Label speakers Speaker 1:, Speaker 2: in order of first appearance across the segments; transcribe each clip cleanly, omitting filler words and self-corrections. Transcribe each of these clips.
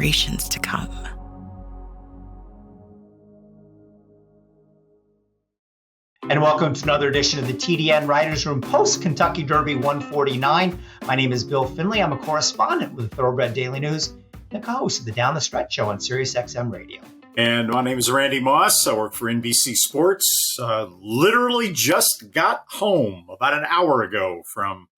Speaker 1: generations to come.
Speaker 2: And welcome to another edition of the TDN Writers Room post Kentucky Derby 149. My name is Bill Finley. I'm a correspondent with Thoroughbred Daily News and a co-host of the Down the Stretch show on Sirius XM Radio.
Speaker 3: And my name is Randy Moss. I work for NBC Sports. Literally just got home about an hour ago from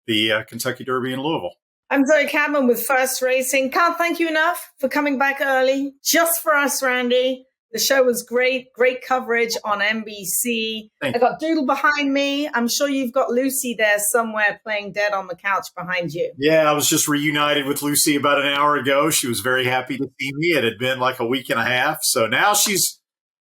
Speaker 3: the Kentucky Derby in Louisville.
Speaker 4: I'm Zoe Cadman with First Racing. Can't thank you enough for coming back early just for us, Randy. The show was great coverage on NBC. I got Doodle behind me. I'm sure you've got Lucy there somewhere playing dead on the couch behind you.
Speaker 3: Yeah, I was just reunited with Lucy about an hour ago. She was very happy to see me. It had been like a week and a half. So now she's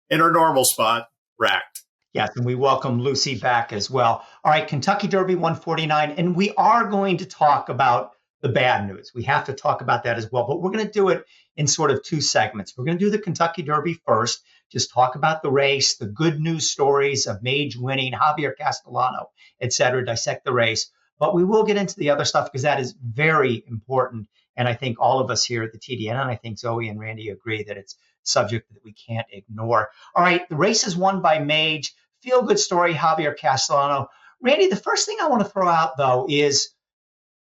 Speaker 3: in her normal spot, racked.
Speaker 2: Yes, and we welcome Lucy back as well. All right, Kentucky Derby 149. And we are going to talk about the bad news. We have to talk about that as well, but we're going to do it in sort of two segments. We're going to do the Kentucky Derby first, just talk about the race, the good news stories of Mage winning, Javier Castellano, et cetera, dissect the race. But we will get into the other stuff because that is very important. And I think all of us here at the TDN, and I think Zoe and Randy agree that it's a subject that we can't ignore. All right, the race is won by Mage. Feel-good story, Javier Castellano. Randy, the first thing I want to throw out, though, is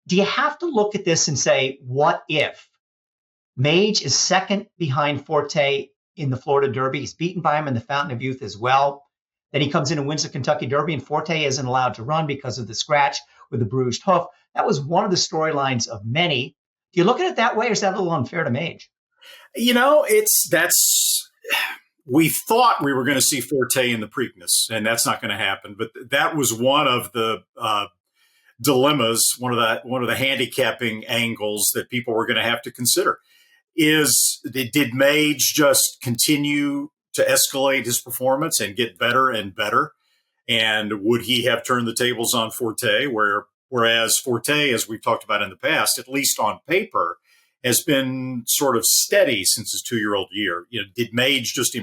Speaker 2: do you have to look at this and say, what if? Mage is second behind Forte in the Florida Derby. He's beaten by him in the Fountain of Youth as well. Then he comes in and wins the Kentucky Derby, and Forte isn't allowed to run because of the scratch with the bruised hoof. That was one of the storylines of many. Do you look at it that way, or is that a little unfair to Mage?
Speaker 3: You know, we thought we were going to see Forte in the Preakness, and that's not going to happen. But that was one of the dilemmas, one of the handicapping angles that people were going to have to consider. Did Mage just continue to escalate his performance and get better and better? And would he have turned the tables on Forte, whereas Forte, as we've talked about in the past, at least on paper, has been sort of steady since his 2-year-old year? Did Mage just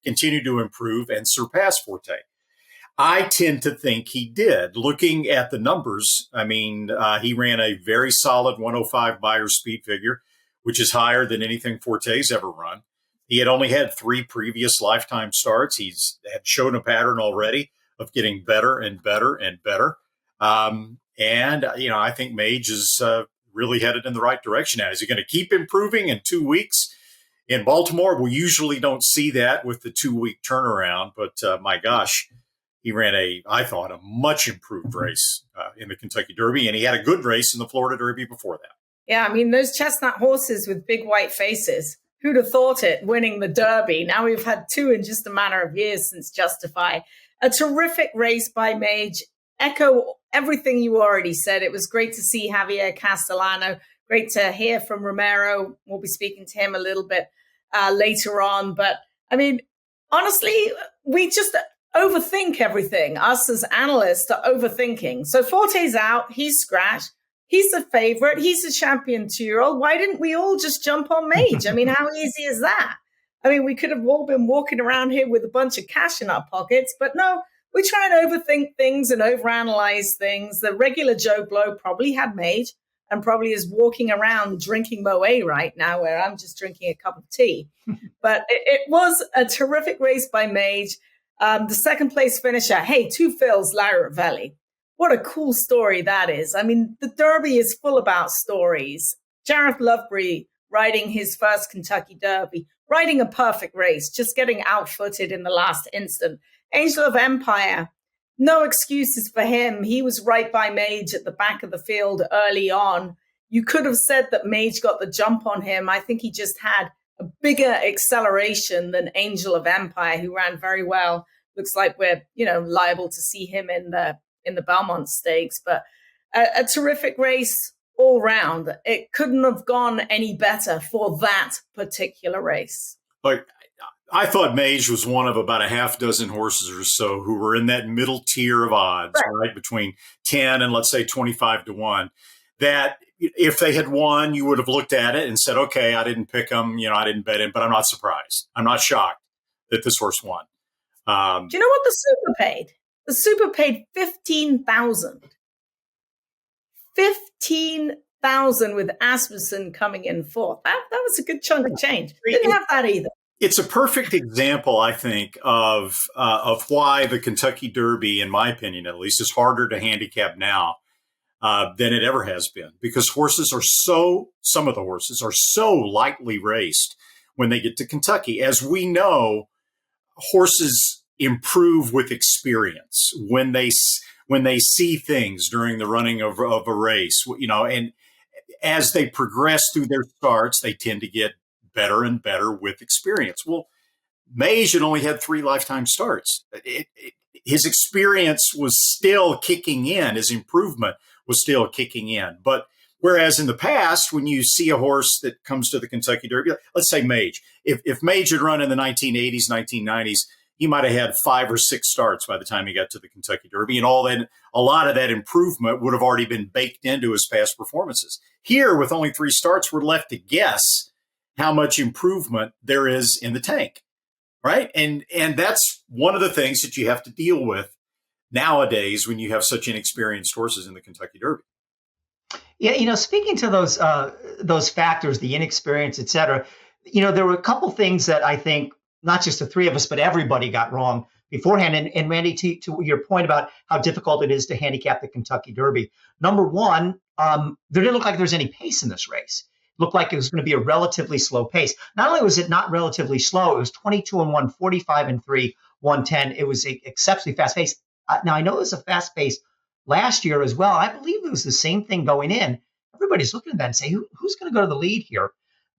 Speaker 3: continue to improve and surpass Forte? I tend to think he did. Looking at the numbers, I mean, he ran a very solid 105 Beyer speed figure, which is higher than anything Forte's ever run. He had only had 3 previous lifetime starts. He's had shown a pattern already of getting better and better and better. I think Mage is really headed in the right direction now. Is he going to keep improving in 2 weeks? In Baltimore, we usually don't see that with the 2-week turnaround, but my gosh, he ran I thought, a much improved race in the Kentucky Derby, and he had a good race in the Florida Derby before that.
Speaker 4: Yeah, I mean, those chestnut horses with big white faces, who'd have thought it, winning the Derby? Now we've had 2 in just a matter of years since Justify. A terrific race by Mage. Echo everything you already said. It was great to see Javier Castellano. Great to hear from Ramiro. We'll be speaking to him a little bit later on. But, I mean, honestly, we just overthink everything. Us as analysts are overthinking. So Forte's out. He's scratched. He's a favorite. He's a champion 2-year-old. Why didn't we all just jump on Mage? I mean, how easy is that? I mean, we could have all been walking around here with a bunch of cash in our pockets, but no, we try and overthink things and overanalyze things. The regular Joe Blow probably had Mage and probably is walking around drinking Moët right now, where I'm just drinking a cup of tea. But it was a terrific race by Mage. The second place finisher, hey, 2 fills, Larry Ravelli. What a cool story that is. I mean, the Derby is full about stories. Jareth Lovebury riding his first Kentucky Derby, riding a perfect race, just getting outfooted in the last instant. Angel of Empire, no excuses for him. He was right by Mage at the back of the field early on. You could have said that Mage got the jump on him. I think he just had a bigger acceleration than Angel of Empire, who ran very well. Looks like we're, liable to see him in the Belmont Stakes, but a terrific race all round. It couldn't have gone any better for that particular race.
Speaker 3: Like, I thought Mage was one of about a half dozen horses or so who were in that middle tier of odds, right? Between 10 and let's say 25 to 1, that if they had won, you would have looked at it and said, okay, I didn't pick him, I didn't bet him, but I'm not surprised. I'm not shocked that this horse won.
Speaker 4: Do you know what the Super paid? The Super paid $15,000. 1,000 with Asmussen coming in fourth. That was a good chunk of change. Didn't have that either.
Speaker 3: It's a perfect example, I think, of why the Kentucky Derby, in my opinion at least, is harder to handicap now than it ever has been, because some of the horses are so lightly raced when they get to Kentucky. As we know, horses improve with experience when they see things during the running of a race, and as they progress through their starts, they tend to get better and better with experience. Well, Mage had only had 3 lifetime starts. His experience was still kicking in. His improvement was still kicking in. But whereas in the past, when you see a horse that comes to the Kentucky Derby, let's say Mage, if Mage had run in the 1980s, 1990s, he might have had 5 or 6 starts by the time he got to the Kentucky Derby, and a lot of that improvement would have already been baked into his past performances. Here, with only 3 starts, we're left to guess how much improvement there is in the tank, right? And that's one of the things that you have to deal with nowadays when you have such inexperienced horses in the Kentucky Derby.
Speaker 2: Yeah, speaking to those factors, the inexperience, et cetera, there were a couple things that I think not just the 3 of us, but everybody got wrong beforehand. And Randy, to your point about how difficult it is to handicap the Kentucky Derby, number one, there didn't look like there was any pace in this race. It looked like it was going to be a relatively slow pace. Not only was it not relatively slow, it was 22-1, 45-3, 110. It was exceptionally fast pace. Now, I know it was a fast pace last year as well. I believe it was the same thing going in. Everybody's looking at that and saying, who's going to go to the lead here?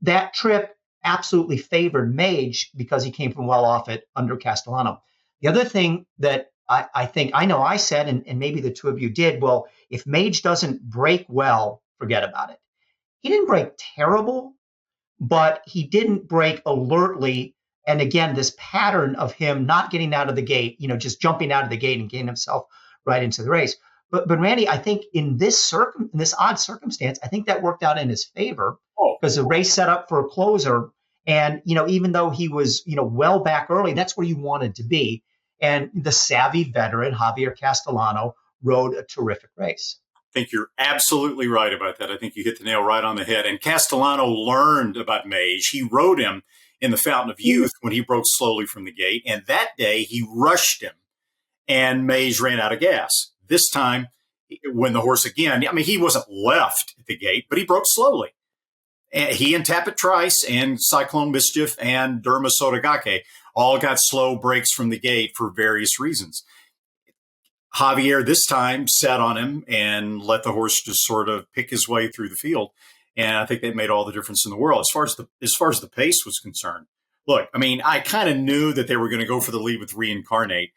Speaker 2: That trip absolutely favored Mage because he came from well off it under Castellano. The other thing that I think, I know I said, and maybe the 2 of you did, well, if Mage doesn't break well, forget about it. He didn't break terrible, but he didn't break alertly. And again, this pattern of him not getting out of the gate, just jumping out of the gate and getting himself right into the race. But Randy, I think in this odd circumstance, I think that worked out in his favor because the race set up for a closer. And, even though he was, well back early, that's where you wanted to be. And the savvy veteran, Javier Castellano, rode a terrific race.
Speaker 3: I think you're absolutely right about that. I think you hit the nail right on the head. And Castellano learned about Mage. He rode him in the Fountain of Youth when he broke slowly from the gate. And that day he rushed him and Mage ran out of gas. This time, when the horse again, he wasn't left at the gate, but he broke slowly. And he and Tapit Trice and Cyclone Mischief and Derma Sotogake all got slow breaks from the gate for various reasons. Javier this time sat on him and let the horse just sort of pick his way through the field. And I think that made all the difference in the world. As far as the pace was concerned, look, I kind of knew that they were going to go for the lead with Reincarnate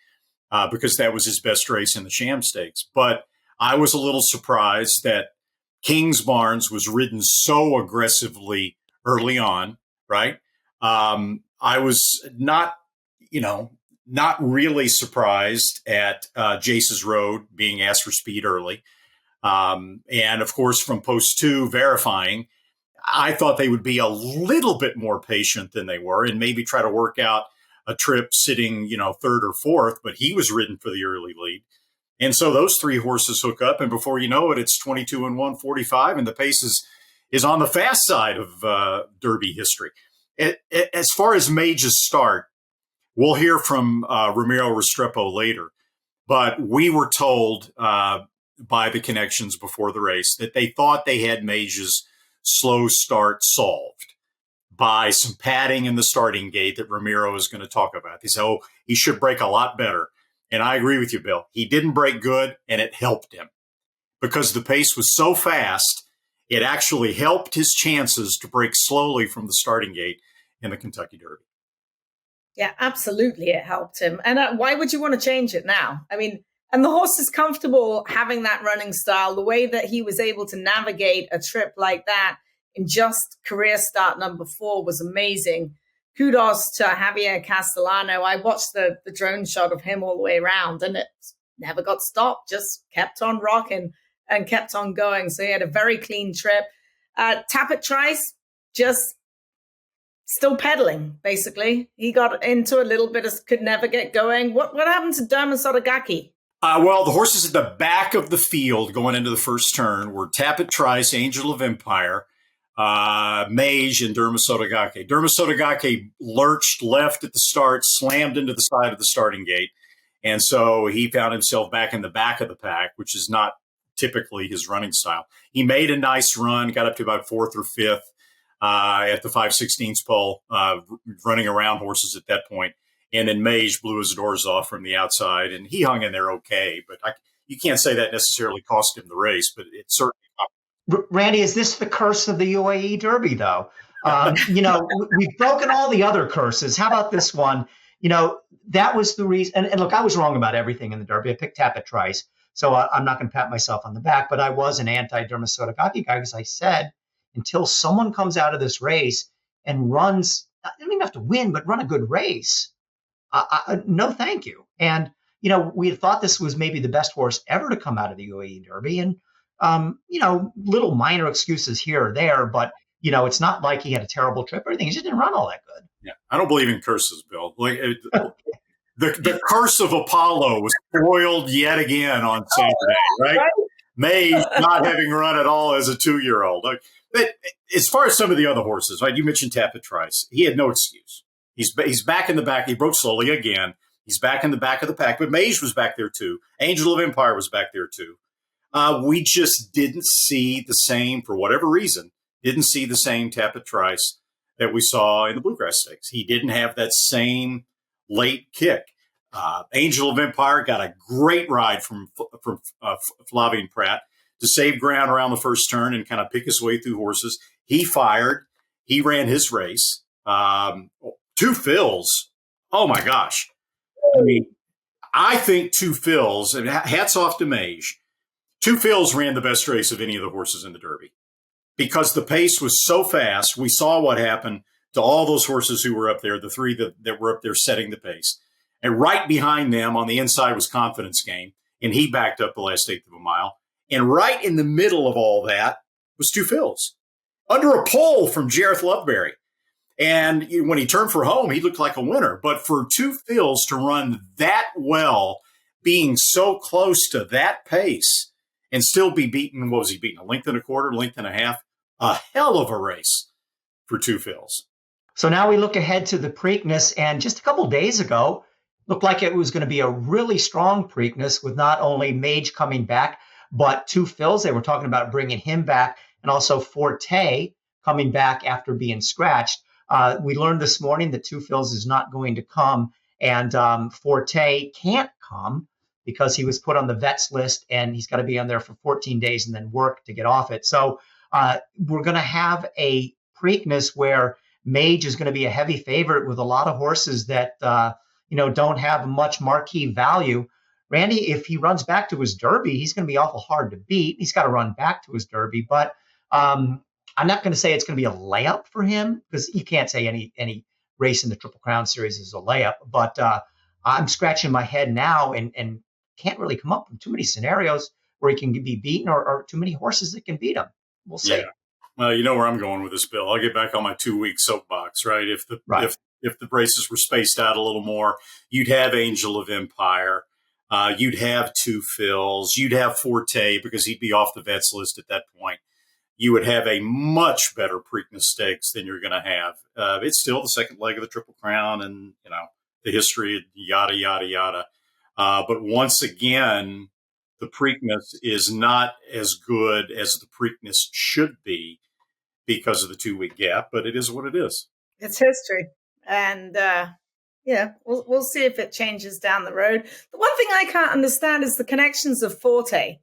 Speaker 3: because that was his best race in the Sham Stakes. But I was a little surprised that Kings Barnes was ridden so aggressively early on, right? I was not really surprised at Jace's Road being asked for speed early. And of course, from post 2 verifying, I thought they would be a little bit more patient than they were and maybe try to work out a trip sitting, 3rd or 4th, but he was ridden for the early lead. And so those 3 horses hook up, and before you know it, it's 22-1, 45, and the pace is on the fast side of Derby history. As far as Mage's start, we'll hear from Ramiro Restrepo later, but we were told by the connections before the race that they thought they had Mage's slow start solved by some padding in the starting gate that Ramiro is going to talk about. They said, he should break a lot better. And I agree with you, Bill. He didn't break good, and it helped him because the pace was so fast, it actually helped his chances to break slowly from the starting gate in the Kentucky Derby.
Speaker 4: Yeah, absolutely. It helped him. And why would you want to change it now? And the horse is comfortable having that running style. The way that he was able to navigate a trip like that in just career start number 4 was amazing. Kudos to Javier Castellano. I watched the drone shot of him all the way around, and it never got stopped, just kept on rocking and kept on going. So he had a very clean trip. Tapit Trice, just still pedaling, basically. He got into a little bit of, could never get going. What happened to Derma Sotogake?
Speaker 3: Well, the horses at the back of the field going into the first turn were Tapit Trice, Angel of Empire, Mage, and Dermasotogake. Dermasotogake lurched left at the start, slammed into the side of the starting gate. And so he found himself back in the back of the pack, which is not typically his running style. He made a nice run, got up to about 4th or 5th at the 5/16 pole, running around horses at that point. And then Mage blew his doors off from the outside, and he hung in there okay. But you can't say that necessarily cost him the race, but it certainly.
Speaker 2: Randy, is this the curse of the UAE Derby, though? We've broken all the other curses. How about this one? That was the reason. And look, I was wrong about everything in the Derby. I picked Tapit Trice, so I'm not going to pat myself on the back. But I was an anti-Dermasotogake guy because I said, until someone comes out of this race and runs, I don't even have to win, but run a good race. No, thank you. And, we had thought this was maybe the best horse ever to come out of the UAE Derby. And, little minor excuses here or there, but, it's not like he had a terrible trip or anything. He just didn't run all that good.
Speaker 3: Yeah, I don't believe in curses, Bill. Like the curse of Apollo was foiled yet again on Saturday, right? Mage not having run at all as a 2-year-old. But as far as some of the other horses, right? You mentioned Tapit Trice. He had no excuse. He's back in the back. He broke slowly again. He's back in the back of the pack. But Mage was back there too. Angel of Empire was back there too. We just didn't see the same, for whatever reason, didn't see the same Tapit Trice that we saw in the Bluegrass Stakes. He didn't have that same late kick. Angel of Empire got a great ride from Flavien Prat to save ground around the first turn and kind of pick his way through horses. He fired. He ran his race. 2 fills. Oh, my gosh. I mean, I think 2 fills, and hats off to Mage. 2 fills ran the best race of any of the horses in the Derby because the pace was so fast. We saw what happened to all those horses who were up there, the 3 that were up there setting the pace. And right behind them on the inside was Confidence Game, and he backed up the last 1/8 of a mile. And right in the middle of all that was 2 fills under a pole from Jareth Loveberry. And when he turned for home, he looked like a winner. But for 2 fills to run that well, being so close to that pace and still be beaten, what was he beaten? 1.25 lengths, 1.5? A hell of a race for 2 fills.
Speaker 2: So now we look ahead to the Preakness, and just a couple days ago, looked like it was going to be a really strong Preakness with not only Mage coming back, but 2 fills. They were talking about bringing him back, and also Forte coming back after being scratched. We learned this morning that 2 fills is not going to come, and Forte can't come because he was put on the vets list, and he's got to be on there for 14 days and then work to get off it. So we're going to have a Preakness where Mage is going to be a heavy favorite with a lot of horses that don't have much marquee value. Randy, if he runs back to his Derby, he's going to be awful hard to beat. He's got to run back to his Derby, but I'm not going to say it's going to be a layup for him because you can't say any race in the Triple Crown Series is a layup. But I'm scratching my head now and can't really come up with too many scenarios where he can be beaten or too many horses that can beat him. We'll see.
Speaker 3: Yeah. Well, you know where I'm going with this, Bill. I'll get back on my 2-week soapbox, right? If the races were spaced out a little more, you'd have Angel of Empire. You'd have 2 fills. You'd have Forte because he'd be off the vets list at that point. You would have a much better Preakness Stakes than you're going to have. It's still the second leg of the Triple Crown and, the history, yada, yada, yada. But once again, the Preakness is not as good as the Preakness should be because of the 2-week gap, but it is what it is.
Speaker 4: It's history. And, we'll see if it changes down the road. The one thing I can't understand is the connections of Forte.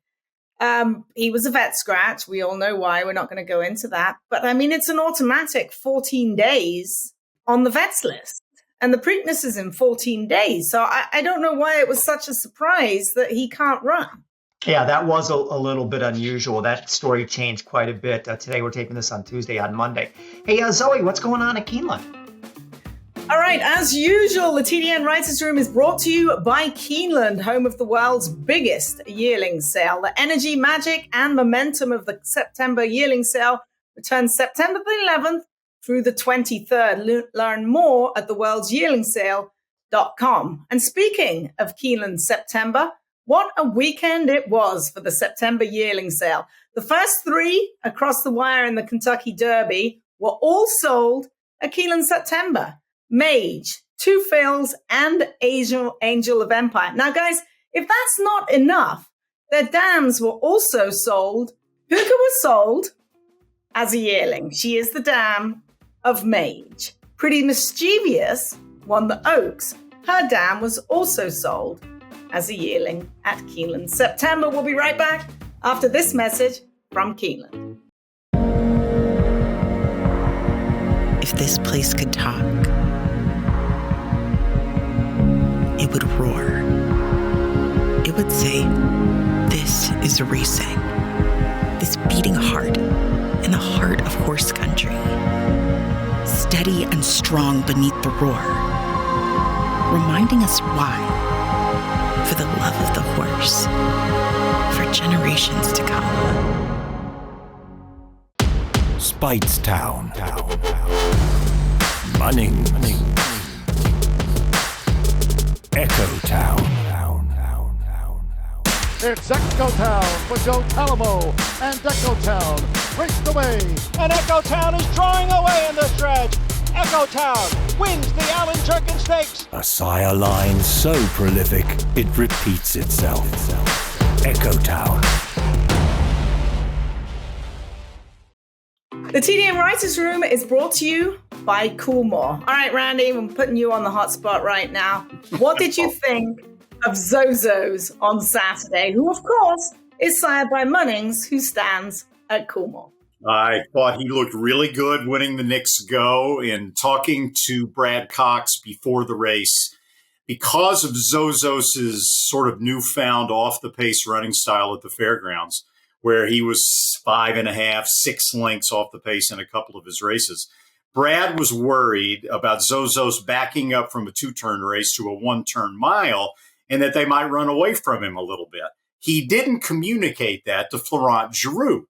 Speaker 4: He was a vet scratch. We all know why. We're not going to go into that. But, I mean, it's an automatic 14 days on the vets list. And the Preakness is in 14 days. So I don't know why it was such a surprise that he can't run.
Speaker 2: Yeah, that was a little bit unusual. That story changed quite a bit. Today we're taping this on Tuesday, on Monday. Hey, Zoe, what's going on at Keeneland?
Speaker 4: All right, as usual, the TDN Writers Room is brought to you by Keeneland, home of the world's biggest yearling sale. The energy, magic, and momentum of the September yearling sale returns September the 11th through the 23rd. Learn more at theworldsyearlingsale.com. And speaking of Keeneland September, What a weekend it was for the September yearling sale. The first 3 across the wire in the Kentucky Derby were all sold at Keeneland September. Mage, Two Phils, and Angel of Empire. Now, guys, if that's not enough, their dams were also sold. Puka was sold as a yearling. She is the dam of Mage. Pretty Mischievous won the Oaks. Her dam was also sold as a yearling at Keeneland September. We'll be right back after this message from Keeneland.
Speaker 1: If this place could talk, it would roar. It would say, this is racing. This beating heart in the heart of horse country. Steady and strong beneath the roar. Reminding us why. For the love of the horse. For generations to come.
Speaker 5: Speightstown. Munning. Echo Town.
Speaker 6: It's Echo Town for Joe Talamo, and Echo Town raced away.
Speaker 7: And Echo Town is drawing away in the stretch. Echo Town wins the Allen Jerkin Stakes.
Speaker 5: A sire line so prolific, it repeats itself. Echo Town.
Speaker 4: The TDN Writers Room is brought to you by Coolmore. All right, Randy, I'm putting you on the hot spot right now. What did you think of Zozo's on Saturday, who, of course, is sired by Munnings, who stands at Coolmore?
Speaker 3: I thought he looked really good winning the Knicks Go. And talking to Brad Cox before the race, because of Zozos's sort of newfound off-the-pace running style at the fairgrounds, where he was 5.5, 6 lengths off the pace in a couple of his races, Brad was worried about Zozos backing up from a 2-turn race to a 1-turn mile and that they might run away from him a little bit. He didn't communicate that to Florent Geroux.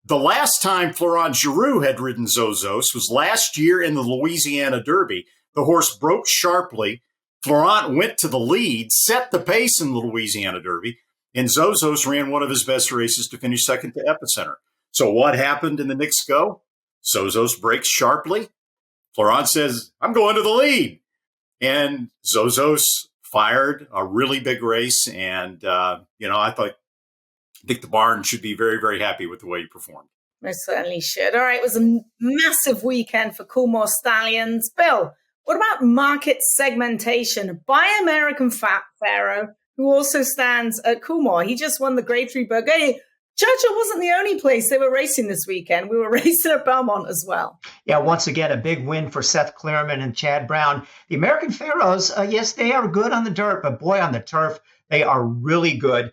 Speaker 3: The last time Florent Geroux had ridden Zozos was last year in the Louisiana Derby. The horse broke sharply. Florent went to the lead, set the pace in the Louisiana Derby, and Zozos ran one of his best races to finish second to Epicenter. So what happened in the Knicks Go? Zozos breaks sharply. Florent says, I'm going to the lead. And Zozos fired a really big race. And, I think the barn should be very, very happy with the way he performed.
Speaker 4: Most certainly should. All right, it was a massive weekend for Coolmore Stallions. Bill, what about market segmentation by American Pharaoh, who also stands at Coolmore? He just won the Grade 3 Burgundy. Churchill wasn't the only place they were racing this weekend. We were racing at Belmont as well.
Speaker 2: Yeah, once again, a big win for Seth Clearman and Chad Brown. The American Pharaohs, yes, they are good on the dirt, but boy, on the turf, they are really good.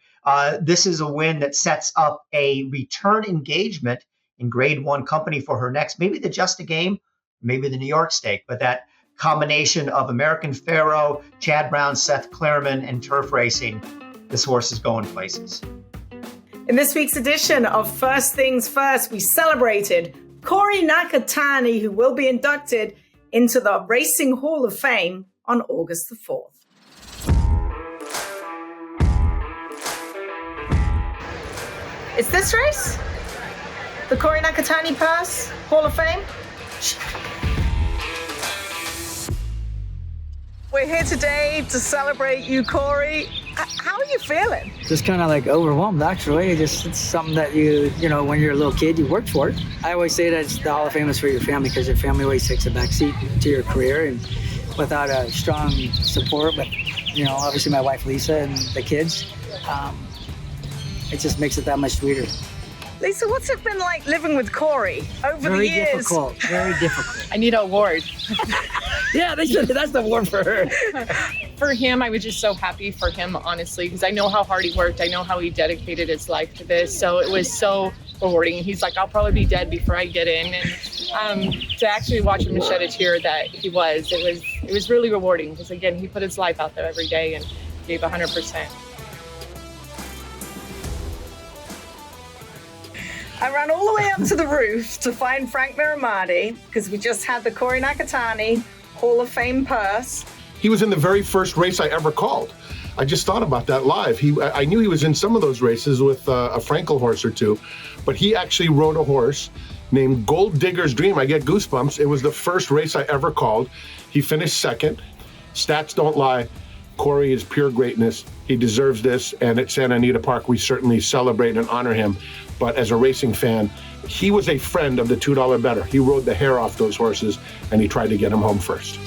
Speaker 2: This is a win that sets up a return engagement in Grade 1 company for her next, maybe the Just a Game, maybe the New York Stake, but that combination of American Pharaoh, Chad Brown, Seth Clearman, and turf racing, this horse is going places.
Speaker 4: In this week's edition of First Things First, we celebrated Corey Nakatani, who will be inducted into the Racing Hall of Fame on August the 4th. Is this race the Corey Nakatani Purse Hall of Fame? We're here today to celebrate you, Corey. How are you feeling?
Speaker 8: Just kind of like overwhelmed, actually. It's something that when you're a little kid, you work for it. I always say that the Hall of Fame is for your family because your family always takes a backseat to your career. And without a strong support with, obviously my wife, Lisa, and the kids, it just makes it that much sweeter.
Speaker 4: Lisa, what's it been like living with Corey over the years?
Speaker 8: Very difficult.
Speaker 9: I need an award.
Speaker 8: Yeah, that's the award for her.
Speaker 9: For him, I was just so happy for him, honestly, because I know how hard he worked. I know how he dedicated his life to this. So it was so rewarding. He's like, I'll probably be dead before I get in. And to actually watch him shed a tear that it was really rewarding because, again, he put his life out there every day and gave 100%.
Speaker 4: I ran all the way up to the roof to find Frank Miramati because we just had the Corey Nakatani Hall of Fame purse.
Speaker 10: He was in the very first race I ever called. I just thought about that live. I knew he was in some of those races with a Frankel horse or two, but he actually rode a horse named Gold Digger's Dream. I get goosebumps. It was the first race I ever called. He finished second. Stats don't lie. Corey is pure greatness. He deserves this. And at Santa Anita Park, we certainly celebrate and honor him. But as a racing fan, he was a friend of the $2 Better. He rode the hair off those horses, and he tried to get him home first.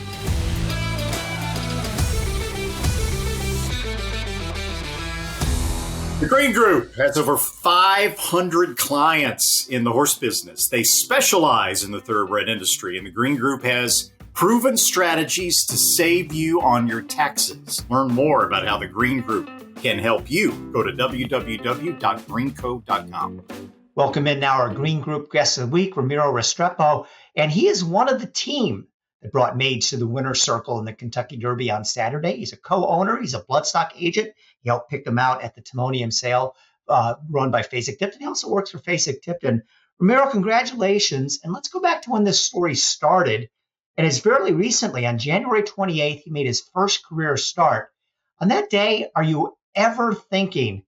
Speaker 3: The Green Group has over 500 clients in the horse business. They specialize in the thoroughbred industry, and the Green Group has proven strategies to save you on your taxes. Learn more about how the Green Group can help you. Go to www.greenco.com.
Speaker 2: Welcome in now our Green Group guest of the week, Ramiro Restrepo, and he is one of the team that brought Mage to the winner's circle in the Kentucky Derby on Saturday. He's a co-owner. He's a bloodstock agent. He helped pick them out at the Timonium sale run by Fasig-Tipton. He also works for Fasig-Tipton. Ramiro, congratulations. And let's go back to when this story started. And it's fairly recently, on January 28th, he made his first career start. On that day, are you ever thinking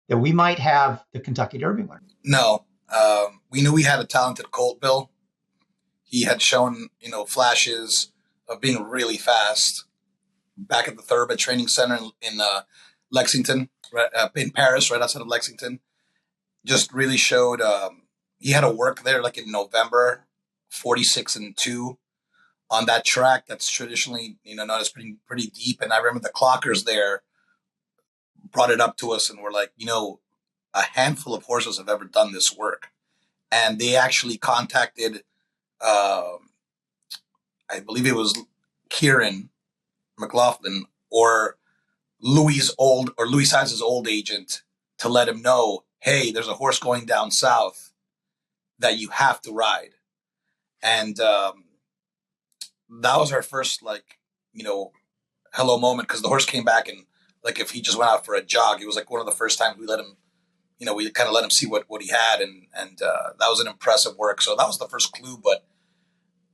Speaker 2: that we might have the Kentucky Derby winner?
Speaker 11: No. We knew we had a talented colt, Bill. He had shown, flashes of being really fast back at the Thoroughbred Training Center in Lexington, in Paris, right outside of Lexington. Just really showed he had to work there like in November, 46-2 on that track. That's traditionally, known as pretty deep. And I remember the clockers there brought it up to us and were like, a handful of horses have ever done this work. And they actually contacted, I believe it was Kieran McLaughlin or Louis Sizes' old agent to let him know, hey, there's a horse going down south that you have to ride. And that was our first, hello moment, because the horse came back and, if he just went out for a jog, it was one of the first times we let him, we kind of let him see what he had. And that was an impressive work. So that was the first clue. But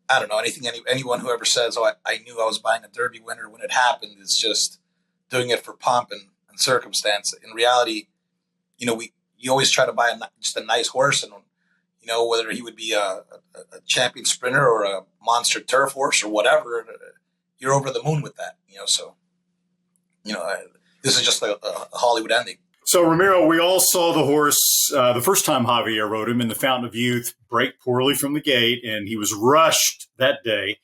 Speaker 11: I don't know, anyone who ever says, I knew I was buying a Derby winner when it happened, is just doing it for pomp and circumstance. In reality, you always try to buy just a nice horse, and whether he would be a champion sprinter or a monster turf horse or whatever, you're over the moon with that. So this is just a Hollywood ending.
Speaker 3: So, Ramiro, we all saw the horse the first time Javier rode him in the Fountain of Youth break poorly from the gate, and he was rushed that day.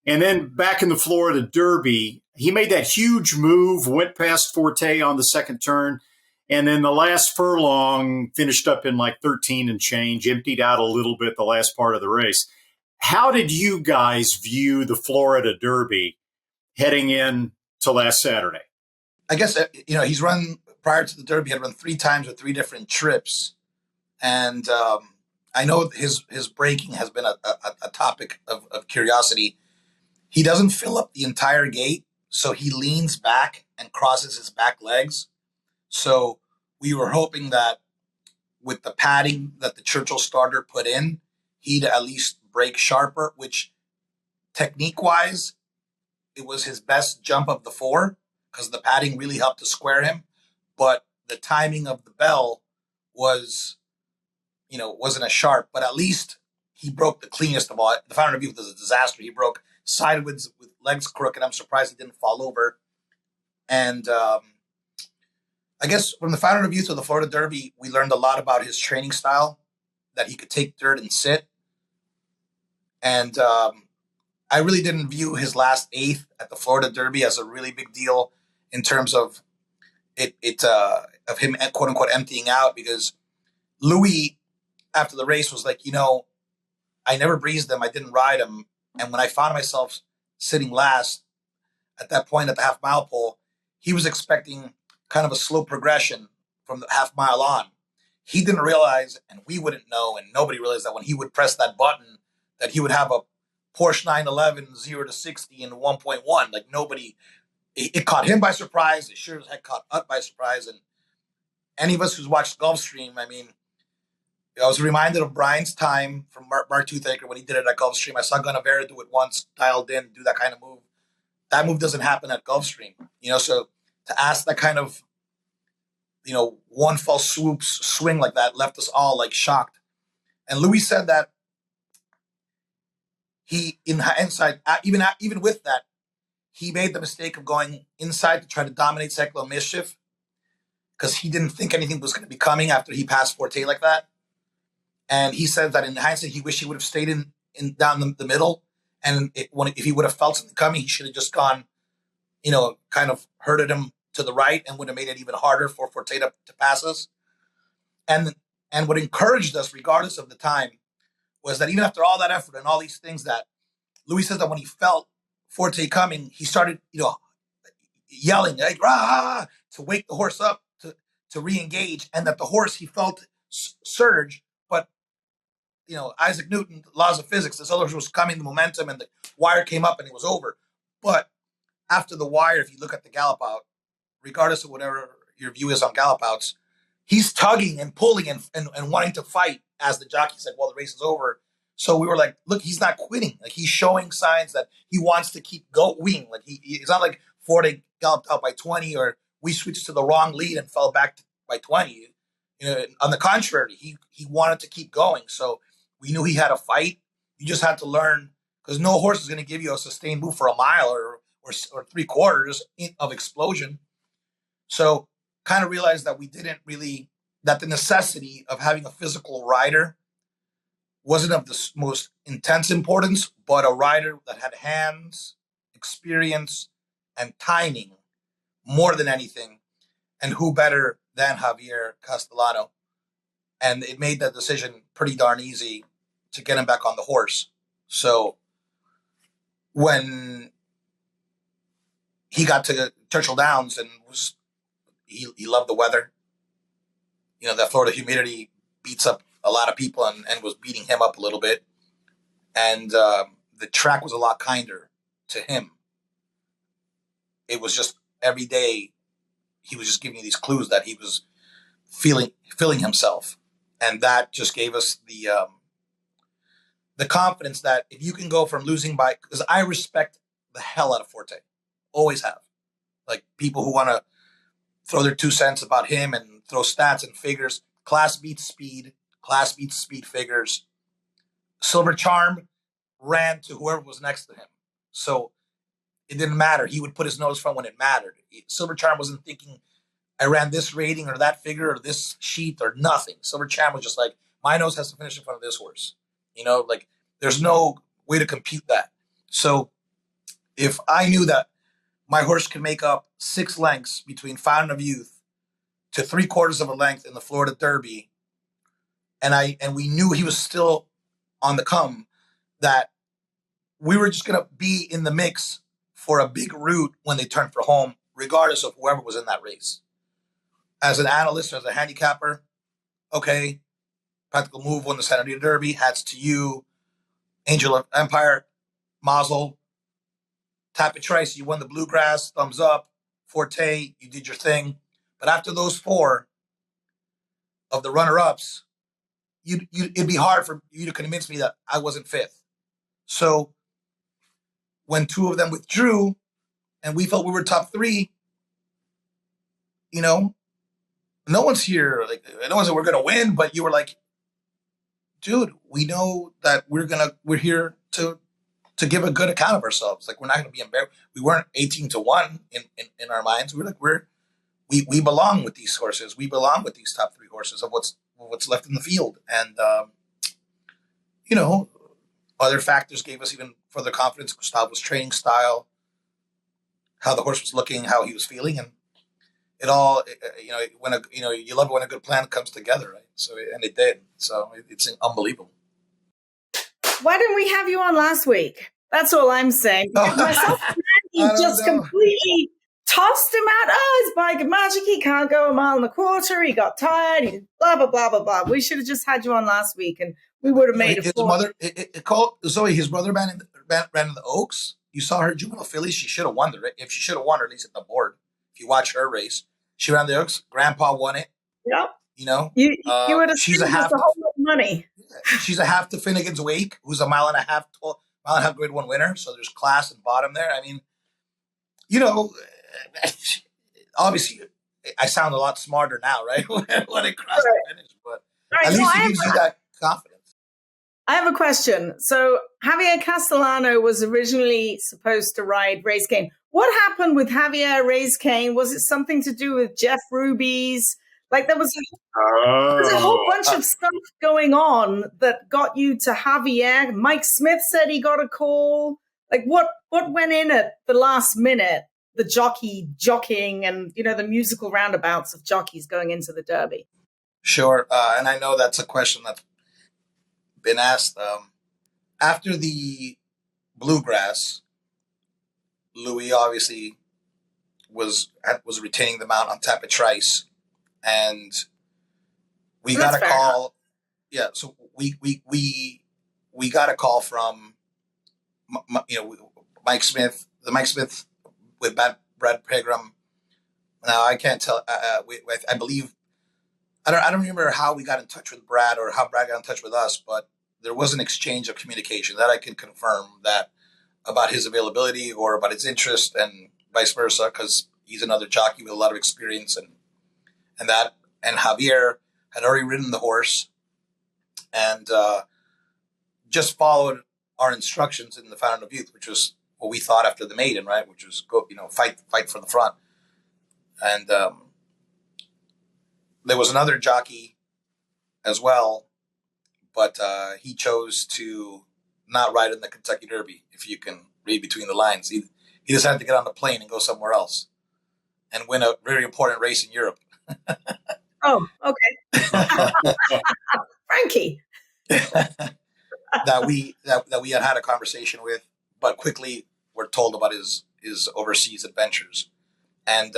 Speaker 3: And then back in the Florida Derby, he made that huge move, went past Forte on the second turn, and then the last furlong finished up in 13 and change, emptied out a little bit the last part of the race. How did you guys view the Florida Derby heading in to last Saturday?
Speaker 11: I guess, he's run prior to the Derby, had run 3 times with 3 different trips. And I know his braking has been a topic of curiosity. He doesn't fill up the entire gate, so he leans back and crosses his back legs. So we were hoping that with the padding that the Churchill starter put in, he'd at least brake sharper, which technique-wise, it was his best jump of the 4 because the padding really helped to square him. But the timing of the bell wasn't as sharp, but at least he broke the cleanest of all. The Fountain of Youth was a disaster. He broke sideways with legs crooked. I'm surprised he didn't fall over. And I guess from the Fountain of Youth to the Florida Derby, we learned a lot about his training style, that he could take dirt and sit. And I really didn't view his last 8th at the Florida Derby as a really big deal in terms of of him, quote unquote, emptying out, because Louis, after the race, was like, I never breezed him. I didn't ride him. And when I found myself sitting last at that point at the half mile pole, he was expecting kind of a slow progression from the half mile on. He didn't realize, and we wouldn't know, and nobody realized that when he would press that button, that he would have a Porsche 911 0-60 in 1.1. Nobody, it caught him by surprise. It sure as heck caught us by surprise. And any of us who's watched Gulfstream, I was reminded of Brian's time from Mark Toothaker when he did it at Gulfstream. I saw Gunnevera do it once, dialed in, do that kind of move. That move doesn't happen at Gulfstream, so to ask that kind of, one fell swoop swing like that left us all like shocked. And Louis said that he, in hindsight, even with that, he made the mistake of going inside to try to dominate Secular Mischief because he didn't think anything was going to be coming after he passed Forte like that. And he said that in hindsight, he wished he would have stayed in down the middle. And if he would have felt something coming, he should have just gone, kind of herded him to the right and would have made it even harder for Forte to pass us. And what encouraged us, regardless of the time, was that even after all that effort and all these things, that Louis says that when he felt Forte coming, he started, yelling like "rah!" to wake the horse up to re-engage, and that the horse, he felt surge, but Isaac Newton, laws of physics, this other horse was coming, the momentum, and the wire came up and it was over. But after the wire, if you look at the gallop out, regardless of whatever your view is on gallop outs, he's tugging and pulling and wanting to fight as the jockey said, well, the race is over. So we were like, look, he's not quitting. Like, he's showing signs that he wants to keep going. Like, it's not like Forte galloped out by 20 or we switched to the wrong lead and fell back by 20. On the contrary, he wanted to keep going. So we knew he had a fight. You just had to learn, because no horse is going to give you a sustained move for a mile or 3/4 of explosion. So kind of realized that that the necessity of having a physical rider wasn't of the most intense importance, but a rider that had hands, experience, and timing more than anything. And who better than Javier Castellano? And it made that decision pretty darn easy to get him back on the horse. So when he got to Churchill Downs and he loved the weather, that Florida humidity beats up a lot of people and was beating him up a little bit. And the track was a lot kinder to him. It was just every day he was just giving you these clues that he was feeling himself. And that just gave us the confidence that if you can go from losing by, because I respect the hell out of Forte, always have. Like, people who want to throw their 2 cents about him and throw stats and figures. Class beats speed figures. Silver Charm ran to whoever was next to him. So it didn't matter. He would put his nose front when it mattered. Silver Charm wasn't thinking, I ran this rating or that figure or this sheet or nothing. Silver Charm was just like, my nose has to finish in front of this horse. There's no way to compute that. So if I knew that my horse could make up 6 lengths between Fountain of Youth to 3/4 of a length in the Florida Derby, and we knew he was still on the come, that we were just going to be in the mix for a big route when they turned for home, regardless of whoever was in that race. As an analyst, as a handicapper, okay, Practical Move won the Santa Anita Derby, hats to you. Angel of Empire, Mazel, Tapit Trice, you won the Bluegrass, thumbs up. Forte, you did your thing. But after those 4 of the runner-ups, it'd be hard for you to convince me that I wasn't 5th. So when 2 of them withdrew and we felt we were top 3, no one's here. Like, no one said we're going to win, but you were like, dude, we know that we're here to give a good account of ourselves. Like, we're not going to be embarrassed. We weren't 18-1 in our minds. We're like, we belong with these horses. We belong with these top 3 horses of what's left in the field. And, other factors gave us even further confidence. Gustavo's training style, how the horse was looking, how he was feeling. And it all, you love it when a good plan comes together, right? So, and it did. So it's unbelievable.
Speaker 4: Why didn't we have you on last week? That's all I'm saying. Myself and Randy just completely tossed him out. Oh, his bike of magic. He can't go 1.25 miles. He got tired. He blah, blah, blah, blah, blah. We should have just had you on last week and we would have made
Speaker 11: his mother. It called Zoe. His brother ran in the Oaks. You saw her juvenile filly. She should have won the race. If she should have won, or at least at the board. If you watch her race, she ran the Oaks. Grandpa won it.
Speaker 4: Yep.
Speaker 11: You
Speaker 4: would have seen a whole lot of money.
Speaker 11: She's a half to Finnegan's Wake, who's a 1.5 Grade 1 winner. So there's class and bottom there. I mean, obviously, I sound a lot smarter now, right? when I crossed the finish, but
Speaker 4: Right,
Speaker 11: at
Speaker 4: so
Speaker 11: least it gives you that confidence.
Speaker 4: I have a question. So Javier Castellano was originally supposed to ride Race Cane. What happened with Javier Race Cane? Was it something to do with Jeff Ruby's? Like there was a whole bunch of stuff going on that got you to Javier. Mike Smith said he got a call. Like what went in at the last minute? The jockeying and, you know, the musical roundabouts of jockeys going into the Derby.
Speaker 11: Sure. And I know that's a question that's been asked. After the Bluegrass, Louis obviously was retaining the mount on Tapit Trice, and we got a call. Yeah, so we got a call from Mike Smith, Mike Smith with Brad Pegram. Now I can't tell. I believe I don't remember how we got in touch with Brad or how Brad got in touch with us, but there was an exchange of communication that I can confirm that about his availability or about his interest and vice versa, because he's another jockey with a lot of experience and Javier had already ridden the horse and just followed our instructions in the Fountain of Youth, which was what we thought after the maiden, right? Which was go, fight for the front. And there was another jockey as well, but he chose to not ride in the Kentucky Derby, if you can read between the lines. He decided to get on the plane and go somewhere else and win a very important race in Europe.
Speaker 4: Oh, okay. Frankie.
Speaker 11: that we had a conversation with, but quickly were told about his overseas adventures. And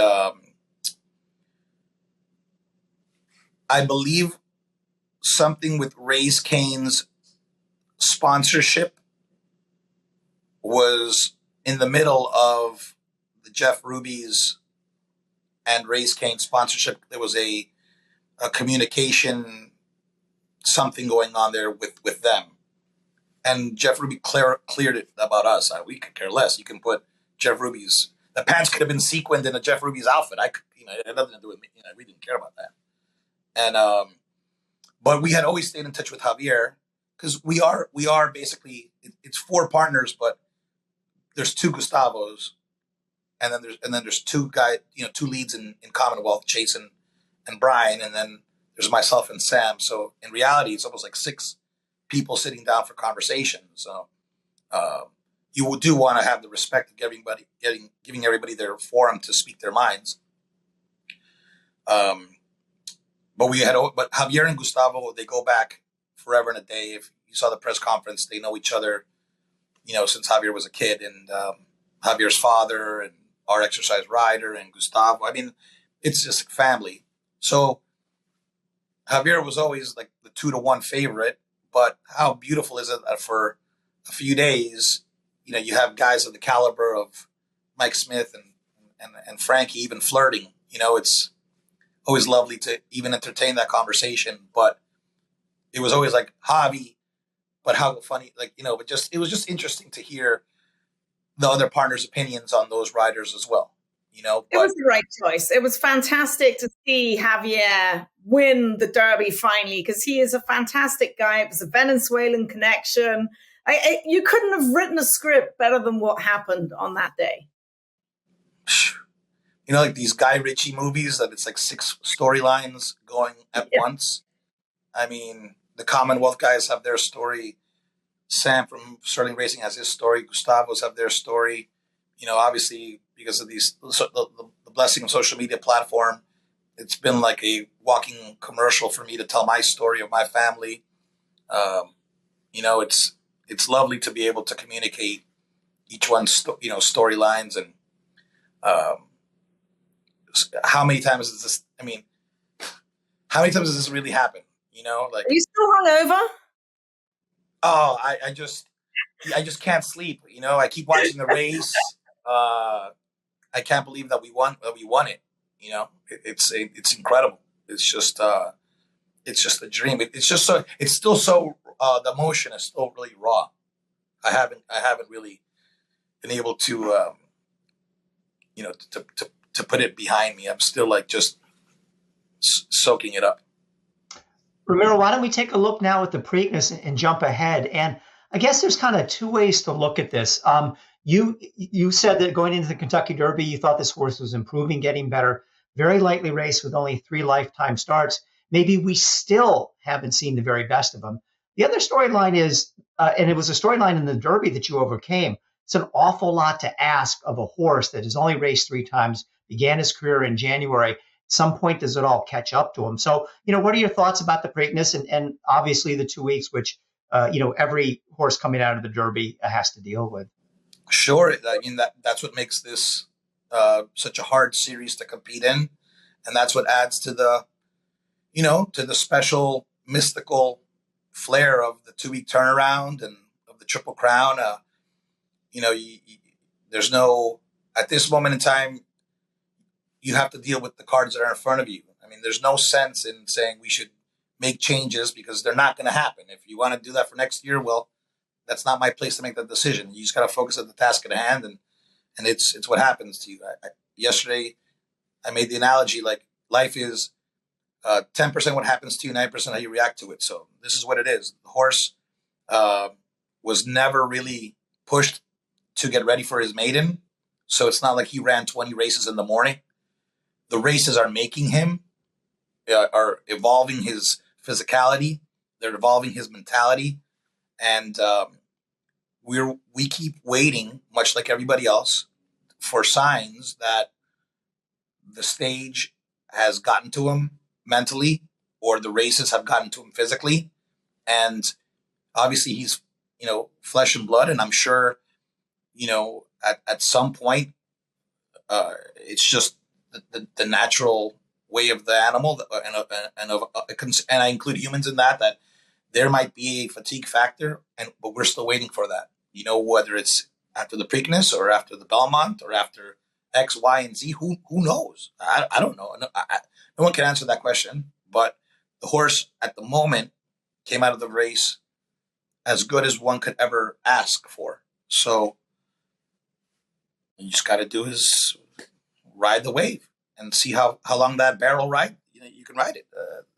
Speaker 11: I believe something with Race Cane's sponsorship was in the middle of the Jeff Ruby's and Race Cane sponsorship. There was a communication, something going on there with them. And Jeff Ruby cleared it about us. We could care less. You can put Jeff Ruby's, the pants could have been sequined in a Jeff Ruby's outfit. It had nothing to do with me. We didn't care about that. And, but we had always stayed in touch with Javier because we are basically, it's 4 partners, but there's 2 Gustavos. And then there's 2 guys, 2 leads in Commonwealth, Chase and Brian. And then there's myself and Sam. So in reality, it's almost like 6 people sitting down for conversation. So you do want to have the respect of giving everybody their forum to speak their minds. But Javier and Gustavo, they go back forever and a day. If you saw the press conference, they know each other, since Javier was a kid, and Javier's father and our exercise rider and Gustavo. I mean, it's just family. So Javier was always like the 2-1 favorite. But how beautiful is it that for a few days, you have guys of the caliber of Mike Smith and Frankie even flirting. It's always lovely to even entertain that conversation. But it was always like Javi, but how funny, but it was just interesting to hear the other partners' opinions on those riders as well. It
Speaker 4: was the right choice. It was fantastic to see Javier win the Derby finally, because he is a fantastic guy. It was a Venezuelan connection. You couldn't have written a script better than what happened on that day.
Speaker 11: Like these Guy Ritchie movies that it's like 6 storylines going at once. I mean, the Commonwealth guys have their story. Sam from Sterling Racing has his story. Gustavo's have their story. Obviously, because of the blessing of social media platform, it's been like a walking commercial for me to tell my story of my family. It's lovely to be able to communicate each one's storylines and how many times does this? I mean, how many times does this really happen? Like,
Speaker 4: are you still hungover?
Speaker 11: Oh, I just can't sleep. I keep watching the race. I can't believe that we won it. It's incredible. It's just a dream. It's still so the emotion is still really raw. I haven't really been able to to put it behind me. I'm still like just soaking it up.
Speaker 2: Ramiro, why don't we take a look now at the Preakness and jump ahead? And I guess there's kind of two ways to look at this. You said that going into the Kentucky Derby, you thought this horse was improving, getting better. Very lightly raced with only 3 lifetime starts. Maybe we still haven't seen the very best of him. The other storyline is, and it was a storyline in the Derby that you overcame. It's an awful lot to ask of a horse that has only raced 3 times, began his career in January. Some point does it all catch up to him? So, what are your thoughts about the Preakness and obviously the 2 weeks, which, every horse coming out of the Derby has to deal with?
Speaker 11: Sure. I mean, that's what makes this such a hard series to compete in. And that's what adds to the, to the special mystical flair of the 2-week turnaround and of the Triple Crown. There's no, at this moment in time, you have to deal with the cards that are in front of you. I mean, there's no sense in saying we should make changes because they're not going to happen. If you want to do that for next year, well, that's not my place to make that decision. You just got to focus on the task at hand, and it's what happens to you. Yesterday, I made the analogy like life is 10% what happens to you, 9% how you react to it. So this is what it is. The horse was never really pushed to get ready for his maiden. So it's not like he ran 20 races in the morning. The races are making him, are evolving his physicality. They're evolving his mentality. And we keep waiting, much like everybody else, for signs that the stage has gotten to him mentally or the races have gotten to him physically. And obviously he's, flesh and blood. And I'm sure, at some point, it's just the natural way of the animal, and I include humans in that there might be a fatigue factor, but we're still waiting for that. Whether it's after the Preakness or after the Belmont or after X, Y, and Z, who knows? I don't know. No one can answer that question. But the horse at the moment came out of the race as good as one could ever ask for. So you just got to do is ride the wave and see how long that barrel ride. You can ride it.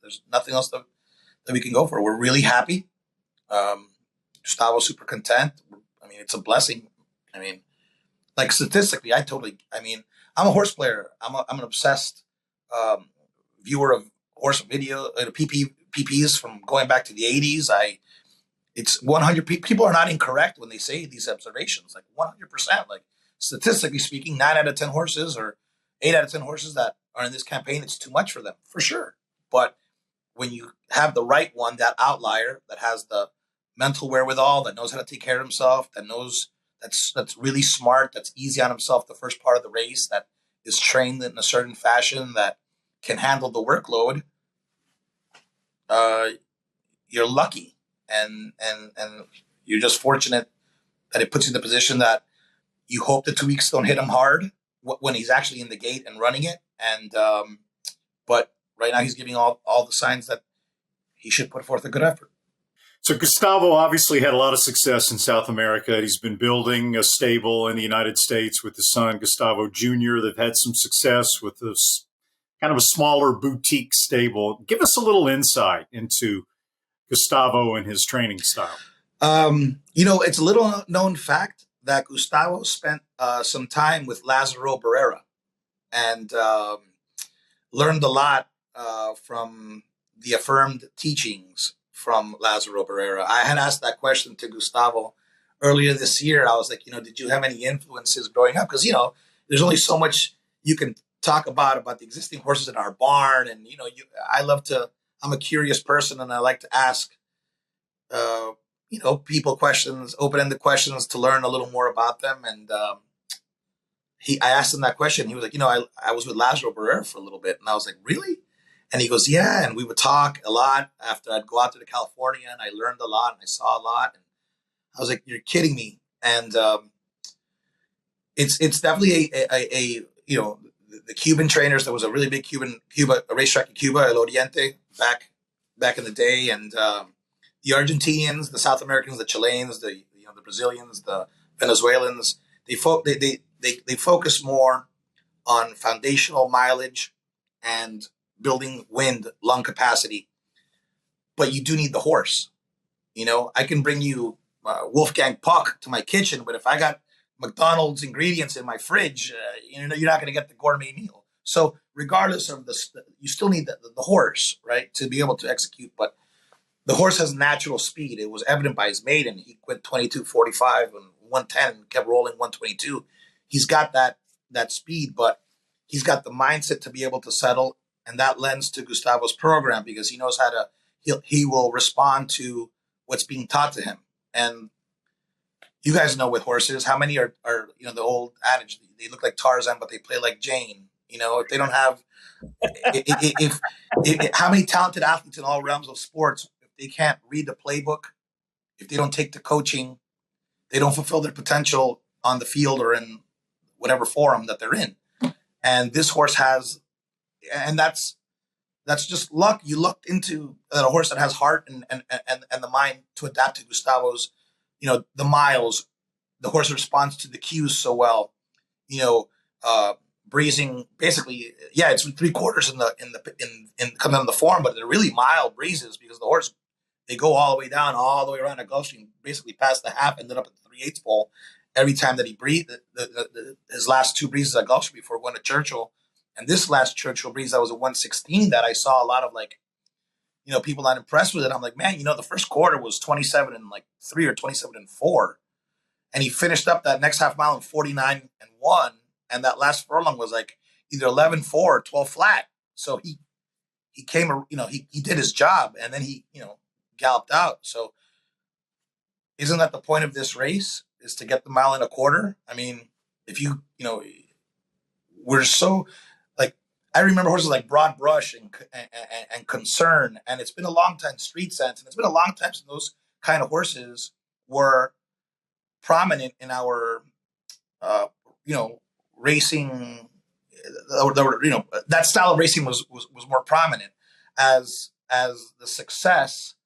Speaker 11: There's nothing else that we can go for. We're really happy. Gustavo's super content. I mean, it's a blessing. I mean, like statistically, I'm a horse player. I'm an obsessed viewer of horse video, PPs from going back to the 80s. It's 100 people are not incorrect when they say these observations, like 100%. Like statistically speaking, 9 out of 10 horses or 8 out of 10 horses that are in this campaign, it's too much for them, for sure. But when you have the right one, that outlier that has the mental wherewithal, that knows how to take care of himself, that knows that's really smart, that's easy on himself the first part of the race, that is trained in a certain fashion, that can handle the workload, you're lucky. And you're just fortunate that it puts you in the position that you hope the 2 weeks don't hit him hard when he's actually in the gate and running it. And but right now he's giving all the signs that he should put forth a good effort.
Speaker 3: So Gustavo obviously had a lot of success in South America. He's been building a stable in the United States with his son, Gustavo Jr. They've had some success with this kind of a smaller boutique stable. Give us a little insight into Gustavo and his training style.
Speaker 11: It's a little known fact that Gustavo spent some time with Lázaro Barrera and learned a lot from the affirmed teachings from Lázaro Barrera. I had asked that question to Gustavo earlier this year. I was like, did you have any influences growing up? Because, there's only so much you can talk about the existing horses in our barn. And, I'm a curious person and I like to ask, people questions, open-ended questions to learn a little more about them. And I asked him that question. He was like, I was with Lázaro Barrera for a little bit. And I was like, really? And he goes, yeah. And we would talk a lot after I'd go out to California and I learned a lot and I saw a lot. And I was like, you're kidding me. And it's definitely the Cuban trainers. There was a really big a racetrack in Cuba, El Oriente, back in the day. And the Argentinians, the South Americans, the Chileans, the Brazilians, the Venezuelans, they focus more on foundational mileage and building wind, lung capacity. But you do need the horse. You know, I can bring you Wolfgang Puck to my kitchen, but if I got McDonald's ingredients in my fridge, you're not going to get the gourmet meal. So regardless of this, you still need the horse, right, to be able to execute. But the horse has natural speed. It was evident by his maiden. He went 22.45 and 110 and kept rolling 122. He's got that speed, but he's got the mindset to be able to settle. And that lends to Gustavo's program because he knows how to, he will respond to what's being taught to him. And you guys know with horses, how many are the old adage, they look like Tarzan, but they play like Jane. You know, if they don't have, if how many talented athletes in all realms of sports, if they can't read the playbook, if they don't take the coaching, they don't fulfill their potential on the field or in whatever forum that they're in. And this horse has, and that's just luck. You lucked into a horse that has heart and the mind to adapt to Gustavo's, the miles. The horse responds to the cues so well. Breezing basically, it's 3/4 in coming on the form, but they're really mild breezes because the horse, they go all the way down, all the way around the Gulfstream, basically past the half, ended up at the 3/8 pole every time that he breathed. His last 2 breezes at Gulfstream before going to Churchill, and this last Churchill breeze that was a 116 that I saw a lot of people not impressed with it. I'm like, man, the first quarter was 27 and 3 or 27 and 4, and he finished up that next half mile in 49 and 1. And that last furlong was either 11-4 or 12 flat. So he came, he did his job and then he, galloped out. So isn't that the point of this race, is to get the mile and a quarter? I mean, if we're so I remember horses like Broad Brush and Concern, and it's been a long time, Street Sense, and it's been a long time since those kind of horses were prominent in our, racing, that style of racing was more prominent as the success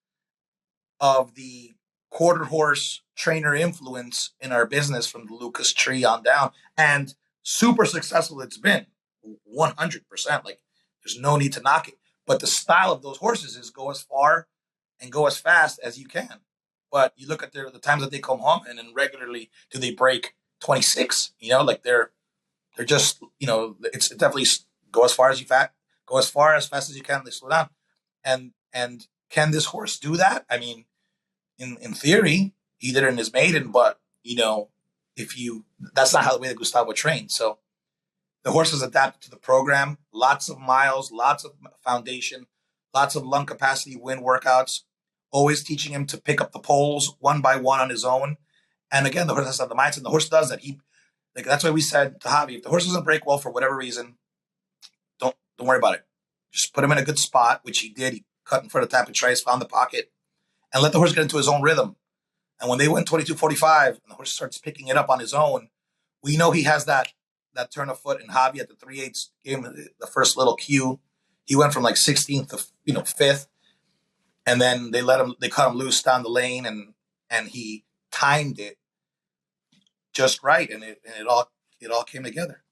Speaker 11: of the quarter horse trainer influence in our business from the Lucas tree on down, and super successful it's been, 100%. There's no need to knock it, but the style of those horses is go as far and go as fast as you can. But you look at the times that they come home, and then regularly do they break 26? They're just, it's definitely go as far as fast as you can. They slow down, and can this horse do that? I mean, in theory, he did it in his maiden, but that's not how the way that Gustavo trained. So the horse has adapted to the program. Lots of miles, lots of foundation, lots of lung capacity, wind workouts. Always teaching him to pick up the poles one by one on his own. And again, the horse has to have the mindset. The horse does that. That's why we said to Javi, if the horse doesn't break well for whatever reason, don't worry about it. Just put him in a good spot, which he did. He cut in front of Tapit Trace, found the pocket, and let the horse get into his own rhythm. And when they went 22.45 and the horse starts picking it up on his own, we know he has that turn of foot. And Javi at the 3/8 gave him the first little cue. He went from 16th to 5th, and then they cut him loose down the lane, and he timed it just right, and it all came together.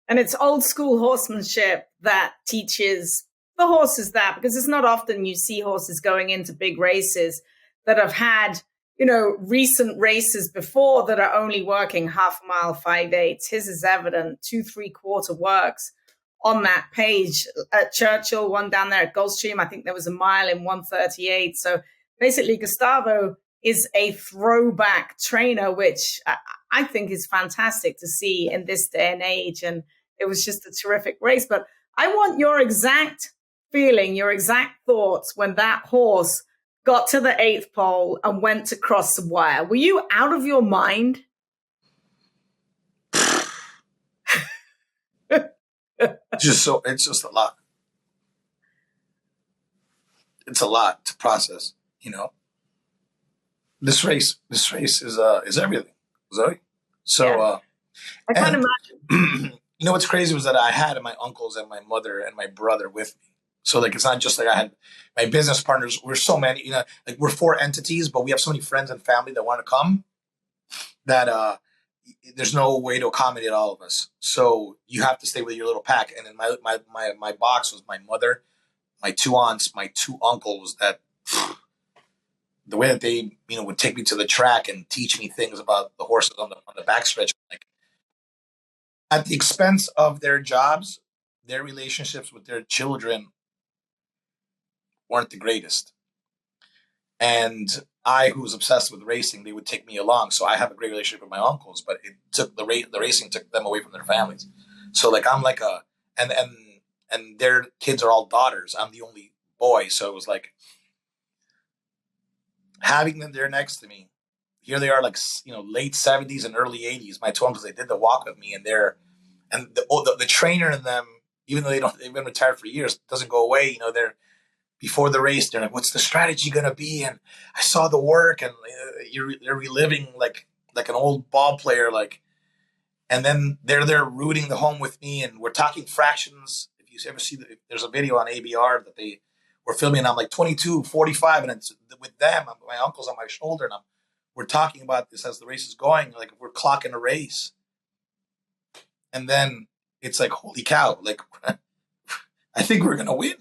Speaker 4: And it's old school horsemanship that teaches the horses that, because it's not often you see horses going into big races that have had, recent races before that are only working half a mile, 5/8. His is evident, 2 3/4 works on that page. At Churchill, one down there at Gulfstream, I think there was a mile in 1:38. So basically Gustavo is a throwback trainer, which I think is fantastic to see in this day and age. And it was just a terrific race. But I want your exact feeling, your exact thoughts when that horse got to the 8th pole and went to cross the wire. Were you out of your mind?
Speaker 11: It's just a lot. It's a lot to process, This race is everything, Zoe. So
Speaker 4: I can't imagine.
Speaker 11: What's crazy was that I had my uncles and my mother and my brother with me. So it's not just I had my business partners. We're so many, we're 4 entities, but we have so many friends and family that want to come that there's no way to accommodate all of us. So you have to stay with your little pack. And in my box was my mother, my 2 aunts, my 2 uncles, that the way that they, would take me to the track and teach me things about the horses on the backstretch, like at the expense of their jobs, their relationships with their children weren't the greatest. And I, who was obsessed with racing, they would take me along. So I have a great relationship with my uncles, but it took the racing took them away from their families. So like I'm like and their kids are all daughters. I'm the only boy, so it was like having them there next to me. Here they are, like late 70s and early 80s. My 2 uncles, they did the walk with me, and the trainer in them, even though they've been retired for years, doesn't go away. They're before the race, they're like, "What's the strategy gonna be?" And I saw the work, and they're reliving like an old ball player, like. And then they're there rooting the home with me, and we're talking fractions. If you ever see, there's a video on ABR that they were filming, and I'm like 22, 45, and it's with them. My uncle's on my shoulder, and we're talking about this as the race is going, like we're clocking a race. And then it's like, holy cow, like I think we're gonna win.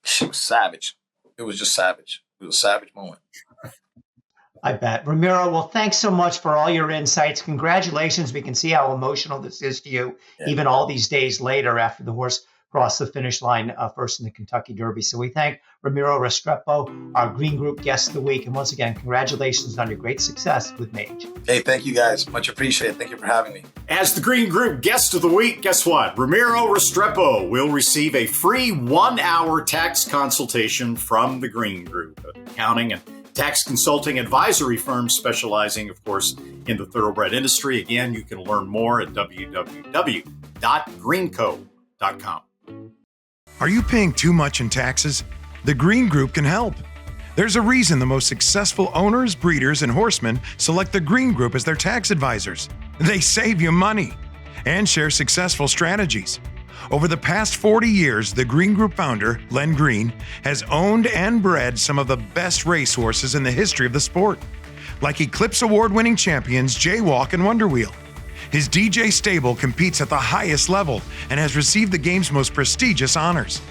Speaker 11: She was savage. It was just savage. It was a savage moment.
Speaker 2: I bet. Ramiro, well, thanks so much for all your insights. Congratulations. We can see how emotional this is to you, even all these days later after the horse crossed the finish line first in the Kentucky Derby. So we thank Ramiro Restrepo, our Green Group Guest of the Week. And once again, congratulations on your great success with Mage.
Speaker 11: Hey, thank you guys. Much appreciated. Thank you for having me. As
Speaker 3: the Green Group Guest of the Week, guess what? Ramiro Restrepo will receive a free 1-hour tax consultation from the Green Group, accounting and tax consulting advisory firm specializing, of course, in the thoroughbred industry. Again, you can learn more at www.greenco.com.
Speaker 12: Are you paying too much in taxes? The Green Group can help. There's a reason the most successful owners, breeders, and horsemen select the Green Group as their tax advisors. They save you money and share successful strategies. Over the past 40 years, the Green Group founder, Len Green, has owned and bred some of the best racehorses in the history of the sport, like Eclipse Award-winning champions Jaywalk and Wonderwheel. His DJ stable competes at the highest level and has received the game's most prestigious honors.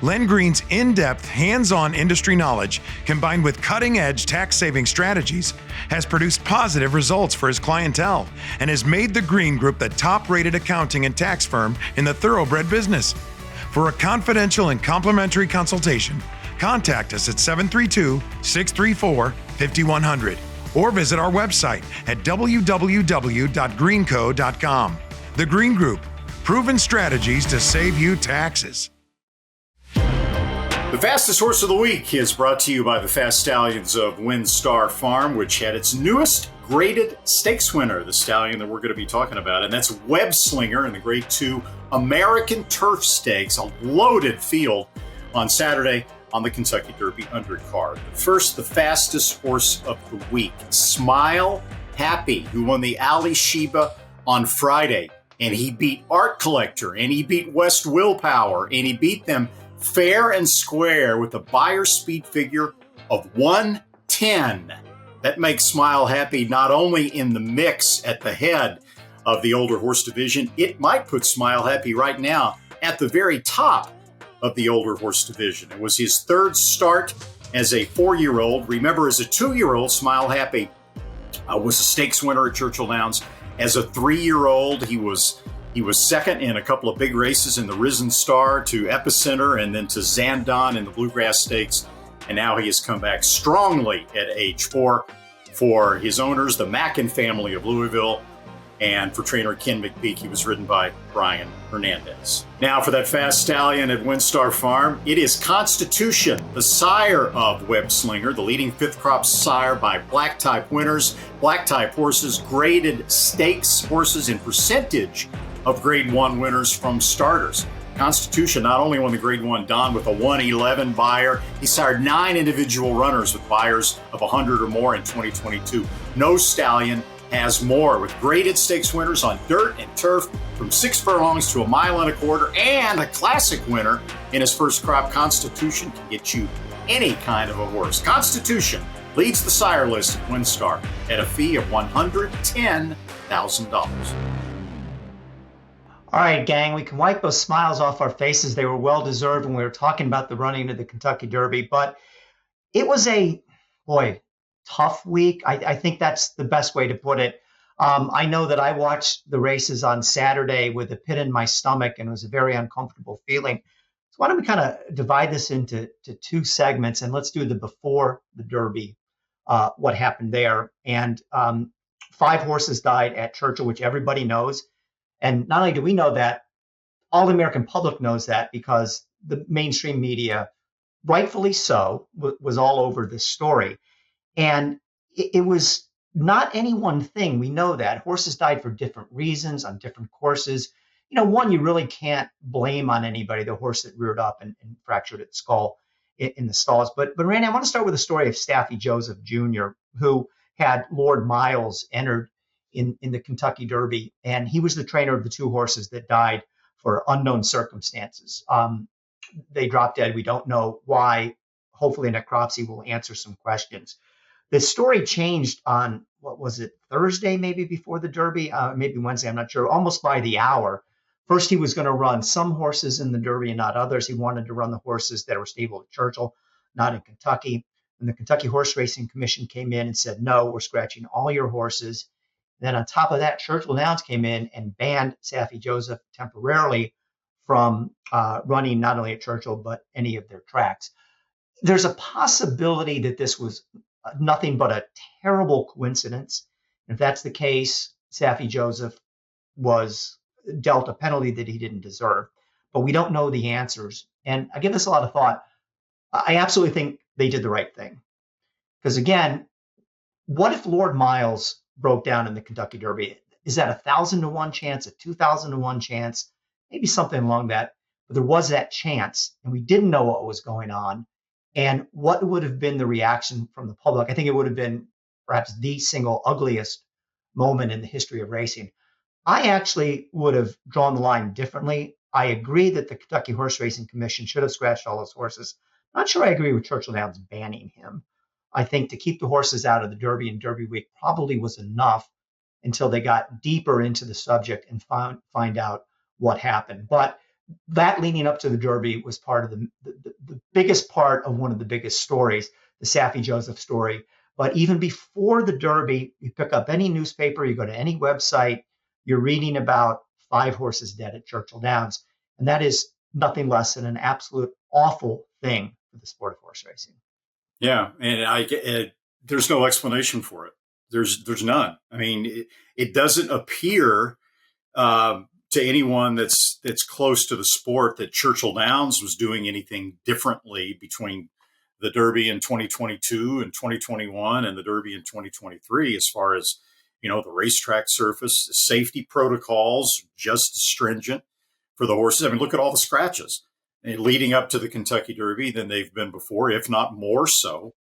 Speaker 12: Len Green's in-depth, hands-on industry knowledge, combined with cutting-edge tax-saving strategies, has produced positive results for his clientele and has made the Green Group the top-rated accounting and tax firm in the thoroughbred business. For a confidential and complimentary consultation, contact us at 732-634-5100 or visit our website at www.greenco.com. The Green Group, proven strategies to save you taxes.
Speaker 3: The Fastest Horse of the Week is brought to you by the Fast Stallions of WinStar Farm, which had its newest graded stakes winner, the stallion that we're going to be talking about, and that's Web Slinger in the Grade 2 American Turf Stakes, a loaded field on Saturday on the Kentucky Derby undercard. First, the Fastest Horse of the Week, Smile Happy, who won the Ali Sheba on Friday, and he beat Art Collector, and he beat West Willpower, and he beat them fair and square with a buyer speed figure of 110. That makes Smile Happy not only in the mix at the head of the older horse division, it might put Smile Happy right now at the very top of the older horse division. It was his third start as a 4-year-old. Remember, as a 2-year-old, Smile Happy was a stakes winner at Churchill Downs. As a 3-year-old, he was second in a couple of big races in the Risen Star to Epicenter and then to Zandon in the Bluegrass Stakes. And now he has come back strongly at age 4 for his owners, the Mackin family of Louisville. And for trainer Ken McPeak, he was ridden by Brian Hernandez. Now for that fast stallion at WinStar Farm, it is Constitution, the sire of Web Slinger, the leading 5th crop sire by black type winners. Black type horses, graded stakes horses in percentage of Grade 1 winners from starters. Constitution not only won the Grade 1 Don with a 111 buyer, he sired 9 individual runners with buyers of 100 or more in 2022. No stallion has more, with graded stakes winners on dirt and turf from 6 furlongs to 1.25 miles, and a classic winner in his first crop. Constitution can get you any kind of a horse. Constitution, leads the sire list at WinStar at a fee of $110,000.
Speaker 2: All right, gang, we can wipe those smiles off our faces. They were well-deserved when we were talking about the running of the Kentucky Derby, but it was a, tough week. I think that's the best way to put it. I know that I watched the races on Saturday with a pit in my stomach, and it was a very uncomfortable feeling. So why don't we kind of divide this into two segments, and let's do the before the Derby, what happened there. And 5 horses died at Churchill, which everybody knows. And not only do we know that, all the American public knows that because the mainstream media, rightfully so, was all over this story. And it was not any one thing. We know that. Horses died for different reasons on different courses. One you really can't blame on anybody, the horse that reared up and fractured its skull in the stalls. But Randy, I want to start with the story of Safi Joseph Jr., who had Lord Miles entered in the Kentucky Derby, and he was the trainer of the 2 horses that died for unknown circumstances. They dropped dead. We don't know why. Hopefully, necropsy will answer some questions. The story changed on, what was it, Thursday, maybe before the Derby, maybe Wednesday, I'm not sure, almost by the hour. First, he was going to run some horses in the Derby and not others. He wanted to run the horses that were stable at Churchill, not in Kentucky. And the Kentucky Horse Racing Commission came in and said, no, we're scratching all your horses. Then on top of that, Churchill Downs came in and banned Safi Joseph temporarily from running not only at Churchill, but any of their tracks. There's a possibility that this was nothing but a terrible coincidence. And if that's the case, Safi Joseph was dealt a penalty that he didn't deserve. But we don't know the answers. And I give this a lot of thought. I absolutely think they did the right thing. Because again, what if Lord Miles broke down in the Kentucky Derby? Is that 1,000 to 1 chance, a 2,000 to 1 chance, maybe something along that? But there was that chance, and we didn't know what was going on. And what would have been the reaction from the public? I think it would have been perhaps the single ugliest moment in the history of racing. I actually would have drawn the line differently. I agree that the Kentucky Horse Racing Commission should have scratched all those horses. Not sure I agree with Churchill Downs banning him. I think to keep the horses out of the Derby and Derby week probably was enough until they got deeper into the subject and find out what happened. But that leading up to the Derby was part of the biggest part of one of the biggest stories, the Safi Joseph story. But even before the Derby, you pick up any newspaper, you go to any website, you're reading about 5 horses dead at Churchill Downs. And that is nothing less than an absolute awful thing for the sport of horse racing.
Speaker 3: Yeah, and there's no explanation for it. There's none. I mean, it doesn't appear to anyone that's close to the sport that Churchill Downs was doing anything differently between the Derby in 2022 and 2021 and the Derby in 2023 as far as, the racetrack surface, safety protocols, just as stringent for the horses. I mean, look at all the scratches leading up to the Kentucky Derby than they've been before, if not more so.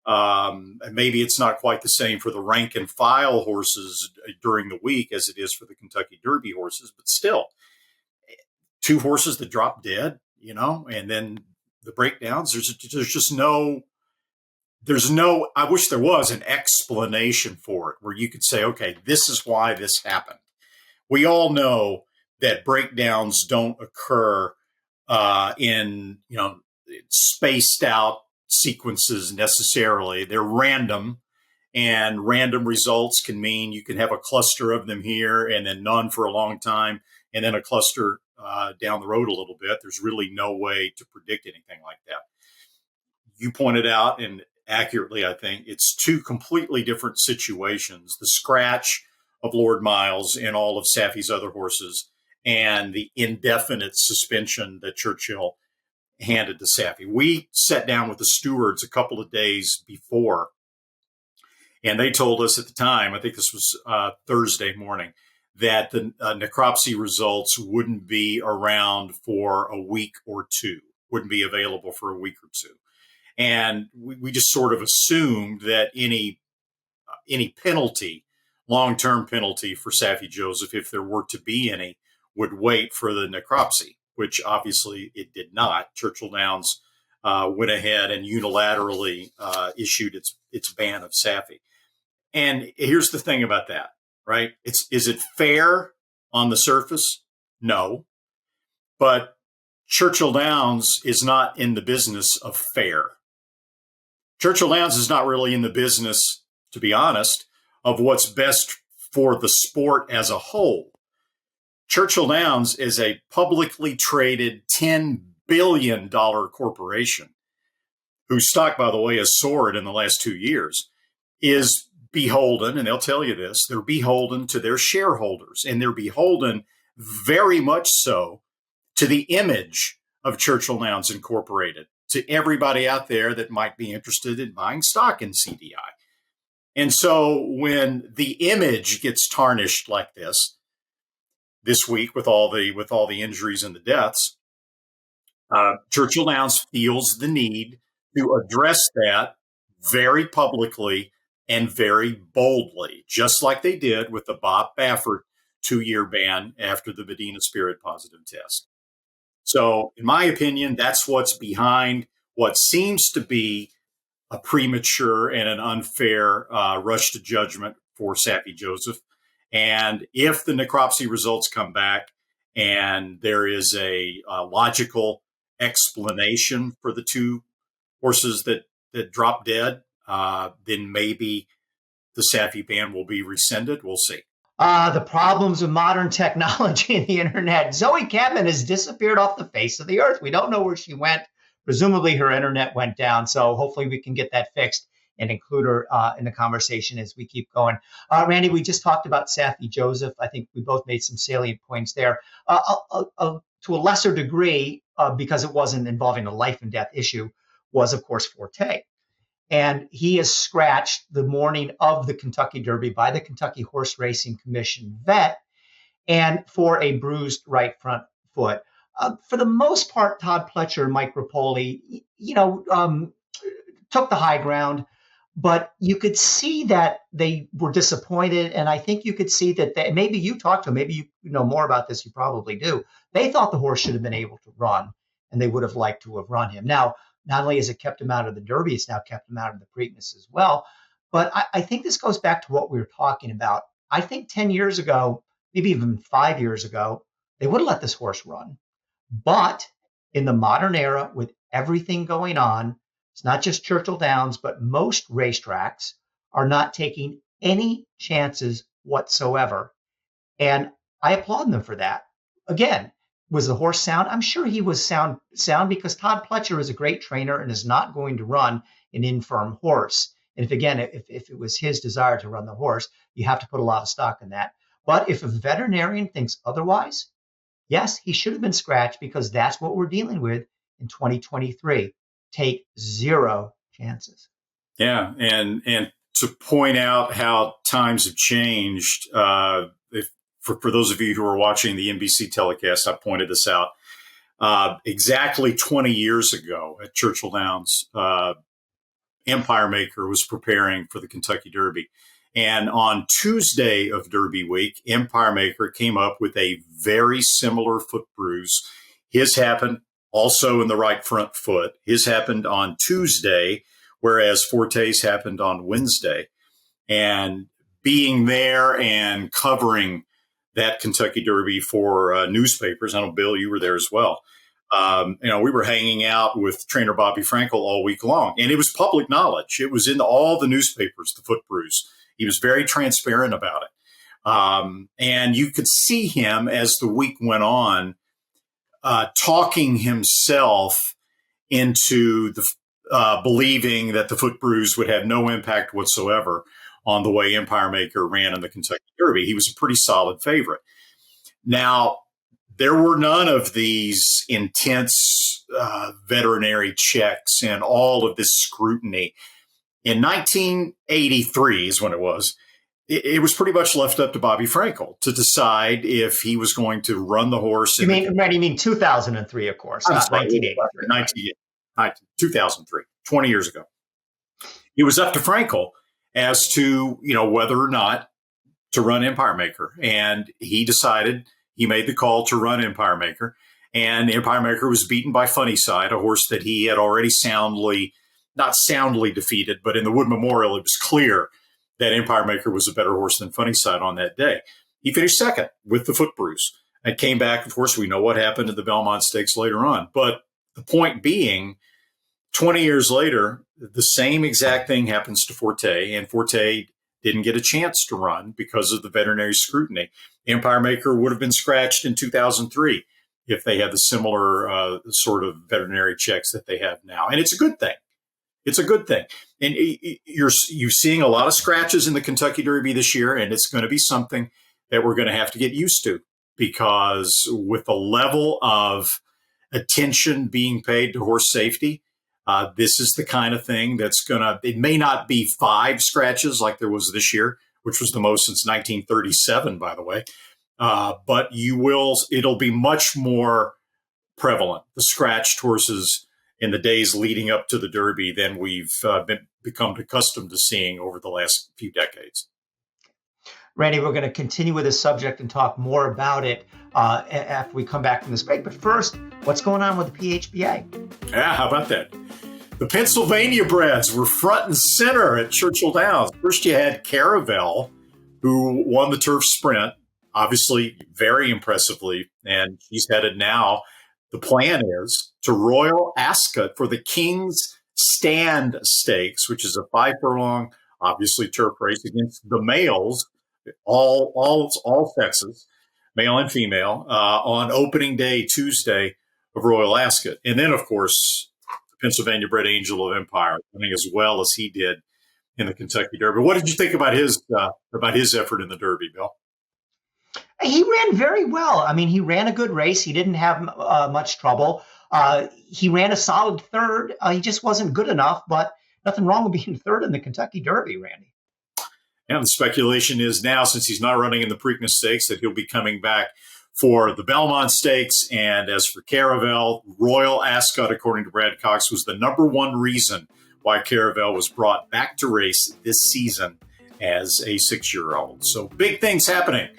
Speaker 3: And maybe it's not quite the same for the rank and file horses during the week as it is for the Kentucky Derby horses, but still 2 horses that drop dead, and then the breakdowns, there's no, I wish there was an explanation for it where you could say, okay, this is why this happened. We all know that breakdowns don't occur in, spaced out sequences necessarily. They're random, and random results can mean you can have a cluster of them here and then none for a long time, and then a cluster down the road a little bit. There's really no way to predict anything like that. You pointed out, and accurately, I think, it's 2 completely different situations. The scratch of Lord Miles and all of Safi's other horses, and the indefinite suspension that Churchill handed to Safi. We sat down with the stewards a couple of days before, and they told us at the time, I think this was Thursday morning, that the necropsy results wouldn't be around for a week or 2, wouldn't be available for a week or 2. And we just sort of assumed that any penalty, long-term penalty for Safi Joseph, if there were to be any, would wait for the necropsy, which obviously it did not. Churchill Downs went ahead and unilaterally issued its ban of Safi. And here's the thing about that, right? Is it fair on the surface? No. But Churchill Downs is not in the business of fair. Churchill Downs is not really in the business, to be honest, of what's best for the sport as a whole. Churchill Downs is a publicly traded $10 billion corporation whose stock, by the way, has soared in the last 2 years, is beholden, and they'll tell you this, they're beholden to their shareholders, and they're beholden very much so to the image of Churchill Downs Incorporated, to everybody out there that might be interested in buying stock in CDI. And so when the image gets tarnished like this week with all the injuries and the deaths, Churchill Downs feels the need to address that very publicly and very boldly, just like they did with the Bob Baffert 2-year ban after the Medina Spirit positive test. So, in my opinion, that's what's behind what seems to be a premature and an unfair rush to judgment for Safi Joseph. And if the necropsy results come back and there is a logical explanation for the 2 horses that dropped dead, then maybe the Safi ban will be rescinded. We'll see.
Speaker 2: The problems of modern technology and the internet. Zoe Cadman has disappeared off the face of the earth. We don't know where she went. Presumably her internet went down. So hopefully we can get that fixed and include her in the conversation as we keep going. Randy, we just talked about Safi Joseph. I think we both made some salient points there. To a lesser degree, because it wasn't involving a life and death issue, was, of course, Forte. And he is scratched the morning of the Kentucky Derby by the Kentucky Horse Racing Commission vet, and for a bruised right front foot. For the most part, Todd Pletcher and Mike Rapoli, took the high ground, but you could see that they were disappointed. And I think you could see that maybe you talked to them, maybe you know more about this, you probably do. They thought the horse should have been able to run, and they would have liked to have run him. Now, not only has it kept him out of the Derby, it's now kept him out of the Preakness as well. But I think this goes back to what we were talking about. I think 10 years ago, maybe even 5 years ago, they would have let this horse run. But in the modern era, with everything going on, it's not just Churchill Downs, but most racetracks are not taking any chances whatsoever. And I applaud them for that. Again, was the horse sound? I'm sure he was sound because Todd Pletcher is a great trainer and is not going to run an infirm horse. And if it was his desire to run the horse, you have to put a lot of stock in that. But if a veterinarian thinks otherwise, yes, he should have been scratched, because that's what we're dealing with in 2023. Take 0 chances.
Speaker 3: Yeah, and to point out how times have changed, for those of you who are watching the NBC telecast, I pointed this out. Exactly 20 years ago at Churchill Downs, Empire Maker was preparing for the Kentucky Derby. And on Tuesday of Derby week, Empire Maker came up with a very similar foot bruise. His happened also in the right front foot. His happened on Tuesday, whereas Forte's happened on Wednesday. And being there and covering that Kentucky Derby for newspapers, I know, Bill, you were there as well. We were hanging out with trainer Bobby Frankel all week long, and it was public knowledge. It was in all the newspapers, the foot bruise. He was very transparent about it. And you could see him as the week went on, talking himself into the believing that the foot bruise would have no impact whatsoever on the way Empire Maker ran in the Kentucky Derby. He was a pretty solid favorite. Now, there were none of these intense veterinary checks and all of this scrutiny. In 1983 is when it was. It was pretty much left up to Bobby Frankel to decide if he was going to run the horse.
Speaker 2: You mean 2003, of course, not 1983.
Speaker 3: 2003, 20 years ago. It was up to Frankel as to, whether or not to run Empire Maker. And he decided, he made the call to run Empire Maker. And Empire Maker was beaten by Funny Side, a horse that he had already not soundly defeated, but in the Wood Memorial, it was clear that Empire Maker was a better horse than Funny Side on that day. He finished second with the foot bruise and came back. Of course, we know what happened at the Belmont Stakes later on. But the point being, 20 years later, the same exact thing happens to Forte, and Forte didn't get a chance to run because of the veterinary scrutiny. Empire Maker would have been scratched in 2003 if they had the similar sort of veterinary checks that they have now. And it's a good thing. It's a good thing. And you're seeing a lot of scratches in the Kentucky Derby this year, and it's going to be something that we're going to have to get used to, because with the level of attention being paid to horse safety, this is the kind of thing that's it may not be 5 scratches like there was this year, which was the most since 1937, by the way. But it'll be much more prevalent, the scratched horses in the days leading up to the Derby, than we've become accustomed to seeing over the last few decades.
Speaker 2: Randy, we're going to continue with this subject and talk more about it after we come back from this break. But first, what's going on with the PHBA?
Speaker 3: Yeah, how about that? The Pennsylvania-breds were front and center at Churchill Downs. First, you had Caravel, who won the turf sprint, obviously very impressively, and she's headed now. The plan is to Royal Ascot for the King's Stand Stakes, which is a 5-furlong, obviously turf race against the males, all sexes, male and female, on opening day, Tuesday, of Royal Ascot. And then, of course, the Pennsylvania-bred Angel of Empire, running as well as he did in the Kentucky Derby. What did you think about his effort in the Derby, Bill?
Speaker 2: He ran very well. I mean, he ran a good race. He didn't have much trouble. He ran a solid third. He just wasn't good enough, but nothing wrong with being third in the Kentucky Derby, Randy.
Speaker 3: And the speculation is now, since he's not running in the Preakness Stakes, that he'll be coming back for the Belmont Stakes. And as for Caravel, Royal Ascot, according to Brad Cox, was the -- reason why Caravel was brought back to race this season as a 6-year-old. So big things happening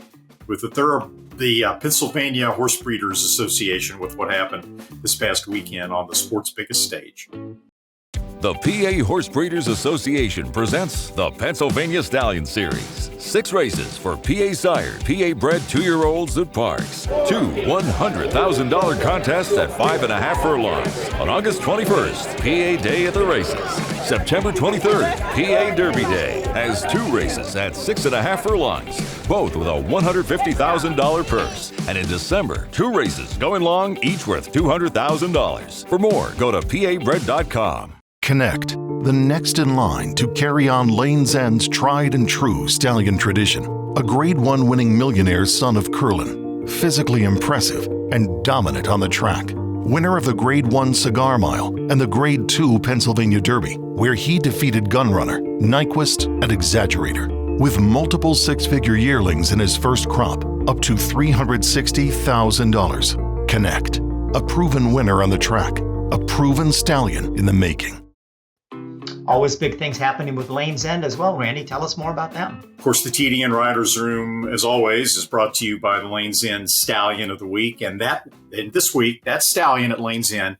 Speaker 3: with the Pennsylvania Horse Breeders Association with what happened this past weekend on the sport's biggest stage.
Speaker 13: The PA Horse Breeders Association presents the Pennsylvania Stallion Series. 6 races for PA sired, PA bred 2-year-olds at Parks. 2 $100,000 contests at 5.5 furlongs. On August 21st, PA Day at the races. September 23rd, PA Derby Day has 2 races at 6.5 furlongs, both with a $150,000 purse. And in December, 2 races going long, each worth $200,000. For more, go to PABred.com.
Speaker 14: Connect, the next in line to carry on Lane's End's tried and true stallion tradition. A Grade 1 winning millionaire son of Curlin, physically impressive and dominant on the track. Winner of the Grade 1 Cigar Mile and the Grade 2 Pennsylvania Derby, where he defeated Gunrunner, Nyquist, and Exaggerator. With multiple 6-figure yearlings in his first crop, up to $360,000. Connect, a proven winner on the track, a proven stallion in the making.
Speaker 2: Always big things happening with Lane's End as well, Randy. Tell us more about them.
Speaker 3: Of course, the TDN Riders Room, as always, is brought to you by the Lane's End Stallion of the Week. And this week, that stallion at Lane's End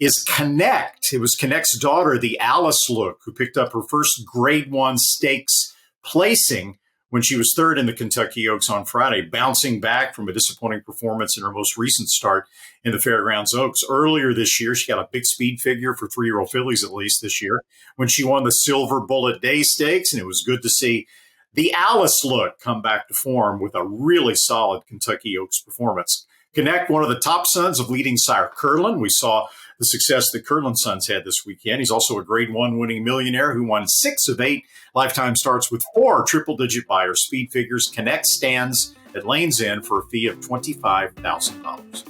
Speaker 3: is Connect. It was Connect's daughter, the Alice Look, who picked up her first Grade 1 stakes placing when she was third in the Kentucky Oaks on Friday, bouncing back from a disappointing performance in her most recent start in the Fairgrounds Oaks. Earlier this year, she got a big speed figure for 3-year-old fillies, at least this year, when she won the Silver Bullet Day Stakes, and it was good to see the Alice Look come back to form with a really solid Kentucky Oaks performance. Connect, one of the top sons of leading sire Curlin. We saw the success that Curlin's sons had this weekend. He's also a Grade 1 winning millionaire who won 6 of 8 lifetime starts with 4 triple-digit buyer speed figures. Connect stands at Lane's End for a fee of $25,000.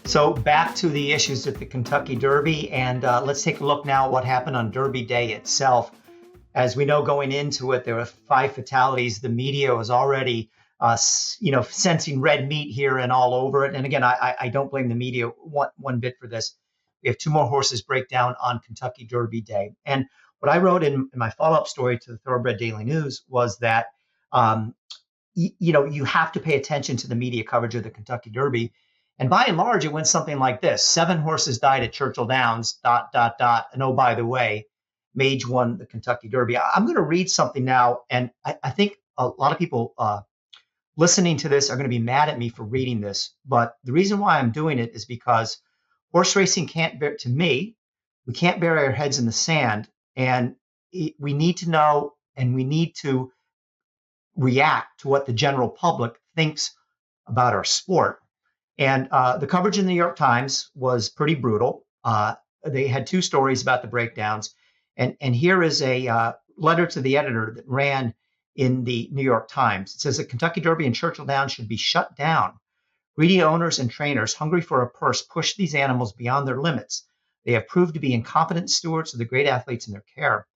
Speaker 2: So back to the issues at the Kentucky Derby, and let's take a look now at what happened on Derby Day itself. As we know, going into it, there were 5 fatalities. The media was already sensing red meat here and all over it. And again, I don't blame the media one bit for this. We have 2 more horses break down on Kentucky Derby Day. And what I wrote in my follow-up story to the Thoroughbred Daily News was that, you have to pay attention to the media coverage of the Kentucky Derby. And by and large, it went something like this: 7 horses died at Churchill Downs, ... And oh, by the way, Mage won the Kentucky Derby. I'm going to read something now, and I think a lot of people listening to this are going to be mad at me for reading this. But the reason why I'm doing it is because horse racing can't bear, to me, we can't bury our heads in the sand, and we need to know, and we need to react to what the general public thinks about our sport. And the coverage in the New York Times was pretty brutal. They had 2 stories about the breakdowns. And here is a letter to the editor that ran in the New York Times. It says the Kentucky Derby and Churchill Downs should be shut down. Greedy owners and trainers hungry for a purse push these animals beyond their limits. They have proved to be incompetent stewards of the great athletes in their care.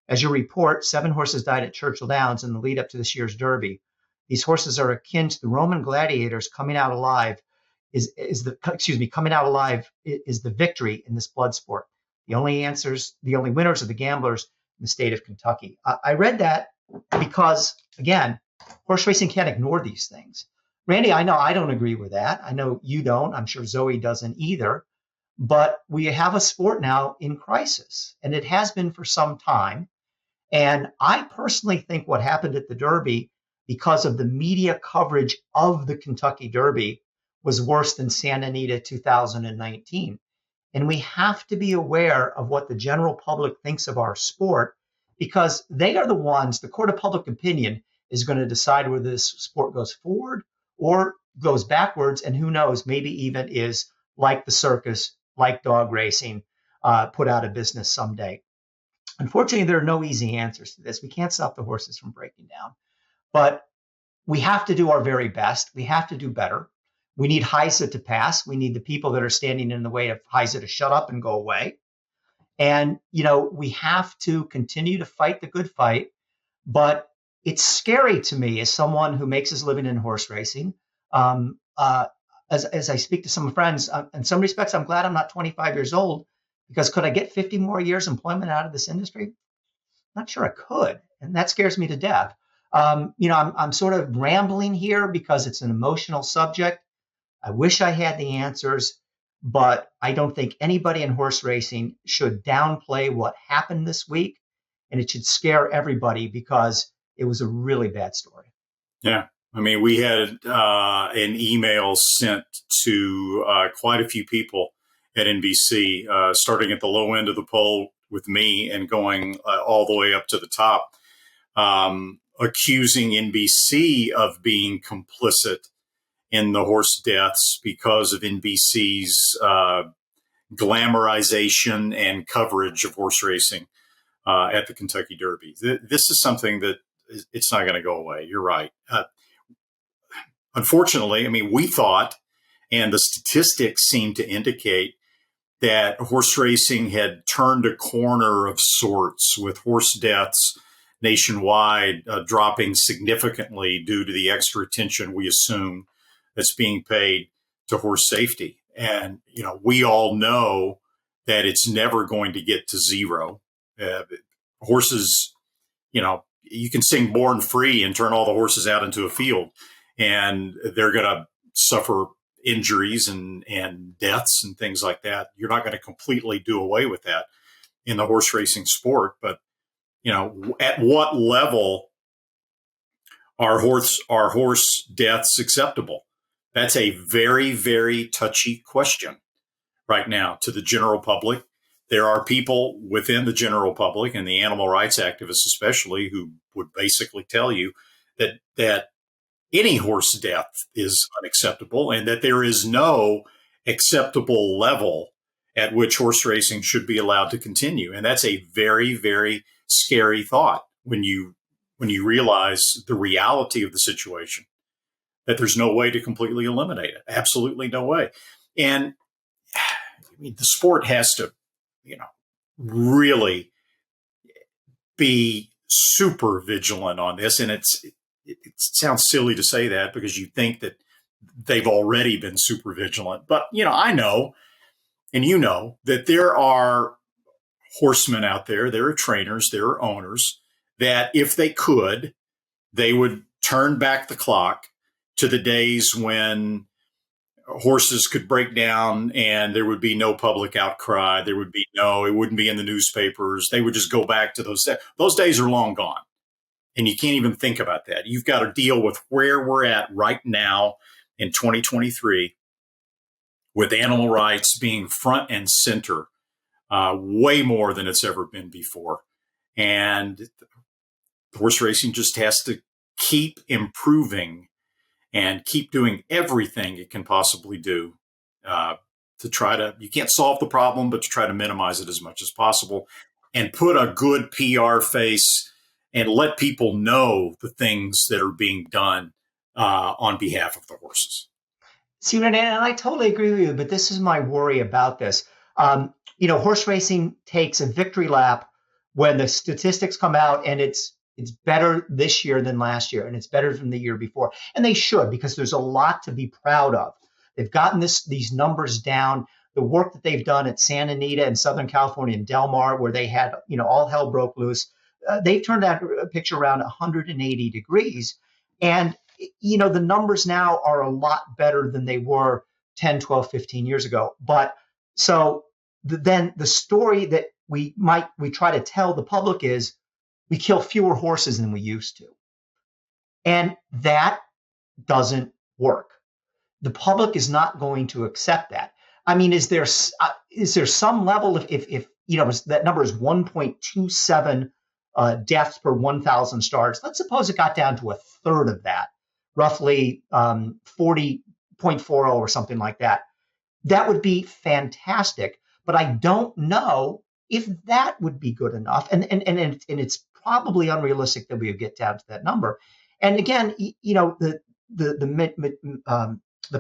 Speaker 2: As you report, 7 horses died at Churchill Downs in the lead up to this year's Derby. These horses are akin to the Roman gladiators coming out alive. Coming out alive is the victory in this blood sport. The only winners are the gamblers in the state of Kentucky. I read that because, again, horse racing can't ignore these things. Randy, I know I don't agree with that. I know you don't. I'm sure Zoe doesn't either. But we have a sport now in crisis, and it has been for some time. And I personally think what happened at the Derby, because of the media coverage of the Kentucky Derby, was worse than Santa Anita 2019. And we have to be aware of what the general public thinks of our sport, because they are the ones, the court of public opinion is going to decide whether this sport goes forward or goes backwards. And who knows, maybe even is like the circus, like dog racing, put out of business someday. Unfortunately, there are no easy answers to this. We can't stop the horses from breaking down, but we have to do our very best. We have to do better. We need HISA to pass. We need the people that are standing in the way of HISA to shut up and go away. And, we have to continue to fight the good fight. But it's scary to me as someone who makes his living in horse racing. As I speak to some friends, in some respects, I'm glad I'm not 25 years old, because could I get 50 more years employment out of this industry? Not sure I could. And that scares me to death. I'm sort of rambling here because it's an emotional subject. I wish I had the answers, but I don't think anybody in horse racing should downplay what happened this week, and it should scare everybody because it was a really bad story.
Speaker 3: Yeah. I mean, we had an email sent to quite a few people at NBC, starting at the low end of the poll with me and going all the way up to the top, accusing NBC of being complicit in the horse deaths because of NBC's glamorization and coverage of horse racing at the Kentucky Derby. This is something that it's not going to go away. You're right. Unfortunately, I mean, we thought, and the statistics seem to indicate, that horse racing had turned a corner of sorts, with horse deaths nationwide dropping significantly due to the extra attention we assume that's being paid to horse safety. And, we all know that it's never going to get to zero. Horses, you can sing Born Free and turn all the horses out into a field, and they're going to suffer injuries and deaths and things like that. You're not going to completely do away with that in the horse racing sport. But, at what level are horse deaths acceptable? That's a very, very touchy question right now to the general public. There are people within the general public and the animal rights activists especially who would basically tell you that any horse death is unacceptable and that there is no acceptable level at which horse racing should be allowed to continue. And that's a very, very scary thought when you realize the reality of the situation, that there's no way to completely eliminate it. Absolutely no way. And I mean, the sport has to, really be super vigilant on this. And it sounds silly to say that because you think that they've already been super vigilant. But, I know, and that there are horsemen out there, there are trainers, there are owners that if they could, they would turn back the clock to the days when horses could break down and there would be no public outcry. It wouldn't be in the newspapers. They would just go back to those days are long gone. And you can't even think about that. You've got to deal with where we're at right now in 2023 with animal rights being front and center, way more than it's ever been before. And horse racing just has to keep improving and keep doing everything it can possibly do to try to, you can't solve the problem, but to try to minimize it as much as possible and put a good PR face and let people know the things that are being done on behalf of the horses.
Speaker 2: See, Renee, and I totally agree with you, but this is my worry about this. Horse racing takes a victory lap when the statistics come out and it's better this year than last year, and it's better than the year before. And they should, because there's a lot to be proud of. They've gotten these numbers down. The work that they've done at Santa Anita in Southern California and Del Mar, where they had, all hell broke loose. They've turned that picture around 180 degrees. And, the numbers now are a lot better than they were 10, 12, 15 years ago. But so then the story that we try to tell the public is we kill fewer horses than we used to. And that doesn't work. The public is not going to accept that. I mean, is there some level of if that number is 1.27 deaths per 1,000 starts? Let's suppose it got down to a third of that, roughly 40.40 or something like that. That would be fantastic, but I don't know if that would be good enough. And it's probably unrealistic that we would get down to that number. And again, the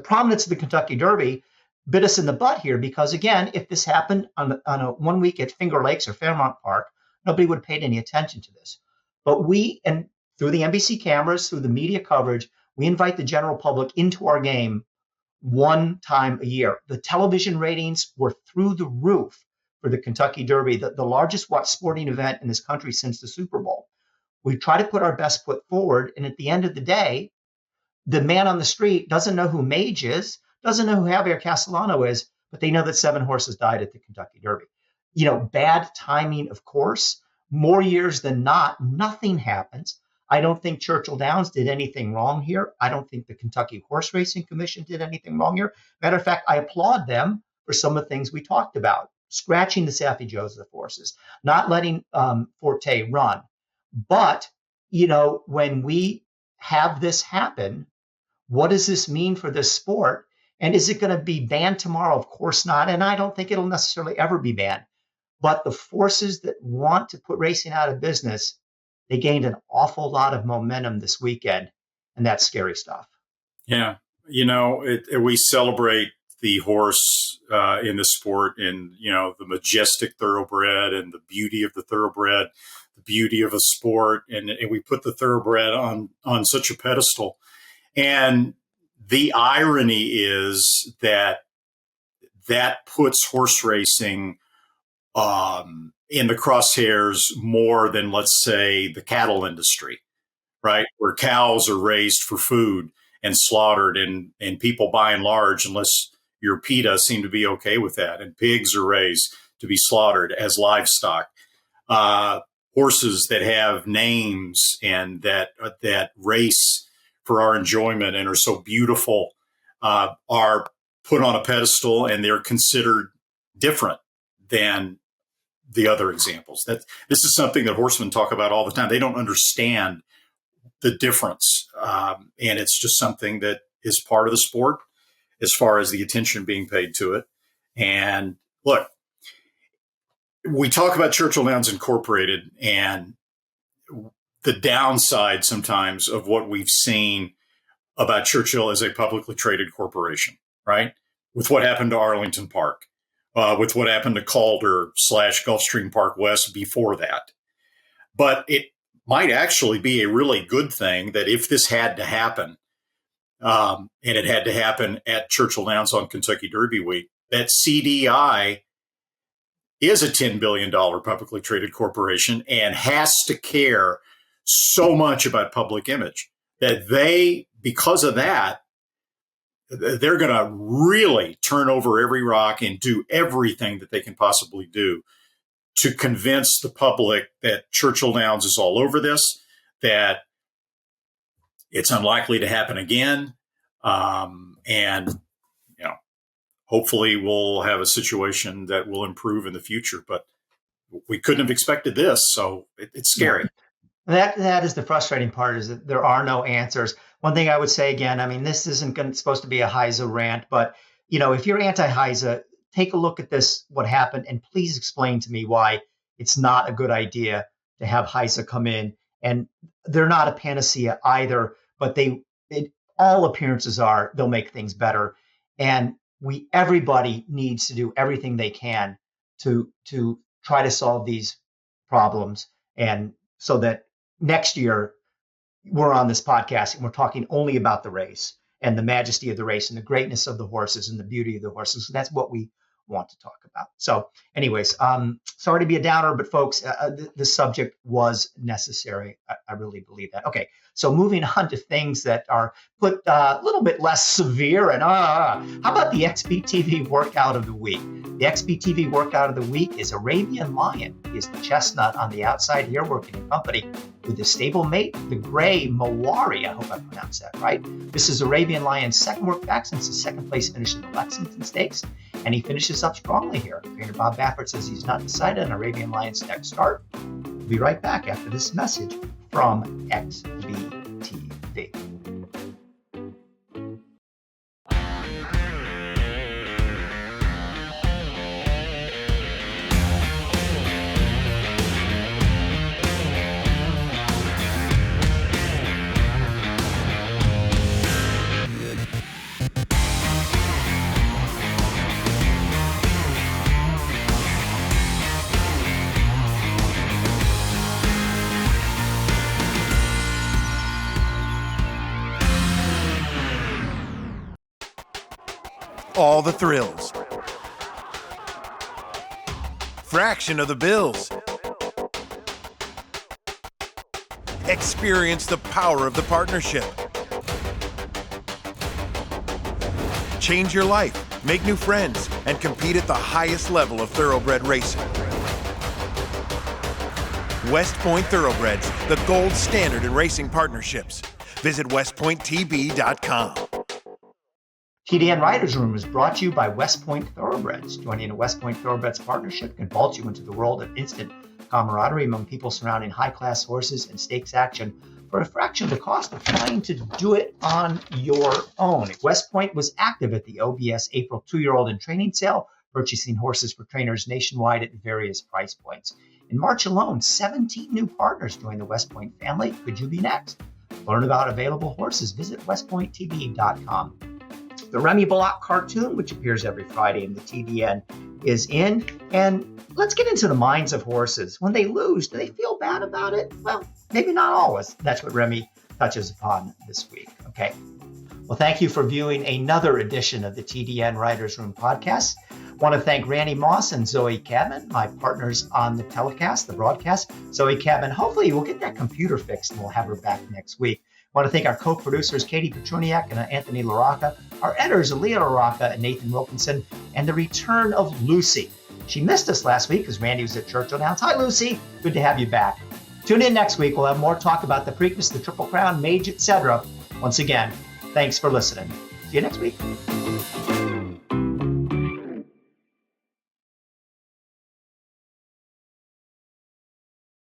Speaker 2: prominence of the Kentucky Derby bit us in the butt here, because again, if this happened on a 1 week at Finger Lakes or Fairmount Park, nobody would have paid any attention to this. But and through the NBC cameras, through the media coverage, we invite the general public into our game one time a year. The television ratings were through the roof for the Kentucky Derby, the largest sporting event in this country since the Super Bowl. We try to put our best foot forward, and at the end of the day, the man on the street doesn't know who Mage is, doesn't know who Javier Castellano is, but they know that 7 horses died at the Kentucky Derby. Bad timing, of course. More years than not, nothing happens. I don't think Churchill Downs did anything wrong here. I don't think the Kentucky Horse Racing Commission did anything wrong here. Matter of fact, I applaud them for some of the things we talked about. Scratching the Safi Joseph horses, not letting Forte run. But, when we have this happen, what does this mean for this sport? And is it going to be banned tomorrow? Of course not. And I don't think it'll necessarily ever be banned. But the forces that want to put racing out of business, they gained an awful lot of momentum this weekend. And that's scary stuff.
Speaker 3: Yeah. We celebrate the horse in the sport and, the majestic thoroughbred and the beauty of the thoroughbred, the beauty of a sport. And we put the thoroughbred on such a pedestal. And the irony is that puts horse racing in the crosshairs more than, let's say, the cattle industry, right? Where cows are raised for food and slaughtered, and people by and large, unless you're PETA, seem to be okay with that. And pigs are raised to be slaughtered as livestock. Horses that have names and that race for our enjoyment and are so beautiful are put on a pedestal, and they're considered different than the other examples. This is something that horsemen talk about all the time. They don't understand the difference. And it's just something that is part of the sport as far as the attention being paid to it. And look, we talk about Churchill Downs Incorporated and the downside sometimes of what we've seen about Churchill as a publicly traded corporation, right? With what happened to Arlington Park, with what happened to Calder / Gulfstream Park West before that. But it might actually be a really good thing that if this had to happen, and it had to happen at Churchill Downs on Kentucky Derby week, that CDI is a $10 billion publicly traded corporation and has to care so much about public image that they, because of that, they're going to really turn over every rock and do everything that they can possibly do to convince the public that Churchill Downs is all over this, that it's unlikely to happen again. And, hopefully we'll have a situation that will improve in the future, but we couldn't have expected this. So it's scary.
Speaker 2: That is the frustrating part, is that there are no answers. One thing I would say again, I mean, this isn't supposed to be a HISA rant, but if you're anti-HISA, take a look at this, what happened, and please explain to me why it's not a good idea to have HISA come in. And they're not a panacea either, but all appearances are they'll make things better. And everybody needs to do everything they can to try to solve these problems, and so that next year we're on this podcast and we're talking only about the race and the majesty of the race and the greatness of the horses and the beauty of the horses. So that's what we want to talk about. So anyways, sorry to be a downer, but folks, the subject was necessary. I really believe that. Okay, so moving on to things that are put a little bit less severe. And how about the XBTV workout of the week? The XBTV workout of the week is Arabian Lion. He is the chestnut on the outside here, working in company with his stablemate, the gray Mawari. I hope I pronounced that right. This is Arabian Lion's second work back since his second place finish in the Lexington Stakes, and he finishes up strongly here. Trainer Bob Baffert says he's not decided on Arabian Lion's next start. We'll be right back after this message from XBTV.
Speaker 12: All the thrills. Fraction of the bills. Experience the power of the partnership. Change your life, make new friends, and compete at the highest level of thoroughbred racing. West Point Thoroughbreds, the gold standard in racing partnerships. Visit westpointtb.com.
Speaker 2: TDN Riders Room is brought to you by West Point Thoroughbreds. Joining a West Point Thoroughbreds partnership can vault you into the world of instant camaraderie among people surrounding high-class horses and stakes action for a fraction of the cost of trying to do it on your own. West Point was active at the OBS April 2-year-old and training sale, purchasing horses for trainers nationwide at various price points. In March alone, 17 new partners joined the West Point family. Could you be next? Learn about available horses. Visit westpointtb.com. The Remy Bullock cartoon, which appears every Friday in the TDN, is in. And let's get into the minds of horses. When they lose, do they feel bad about it? Well, maybe not always. That's what Remy touches upon this week. Okay. Well, thank you for viewing another edition of the TDN Writers Room podcast. I want to thank Randy Moss and Zoe Cabin, my partners on the telecast, the broadcast. Zoe Cabin, hopefully we'll get that computer fixed and we'll have her back next week. I want to thank our co-producers, Katie Petruniak and Anthony LaRocca, our editors, Aaliyah LaRocca and Nathan Wilkinson, and the return of Lucy. She missed us last week because Randy was at Churchill Downs. Hi, Lucy. Good to have you back. Tune in next week. We'll have more talk about the Preakness, the Triple Crown, Mage, etc. Once again, thanks for listening. See you next week.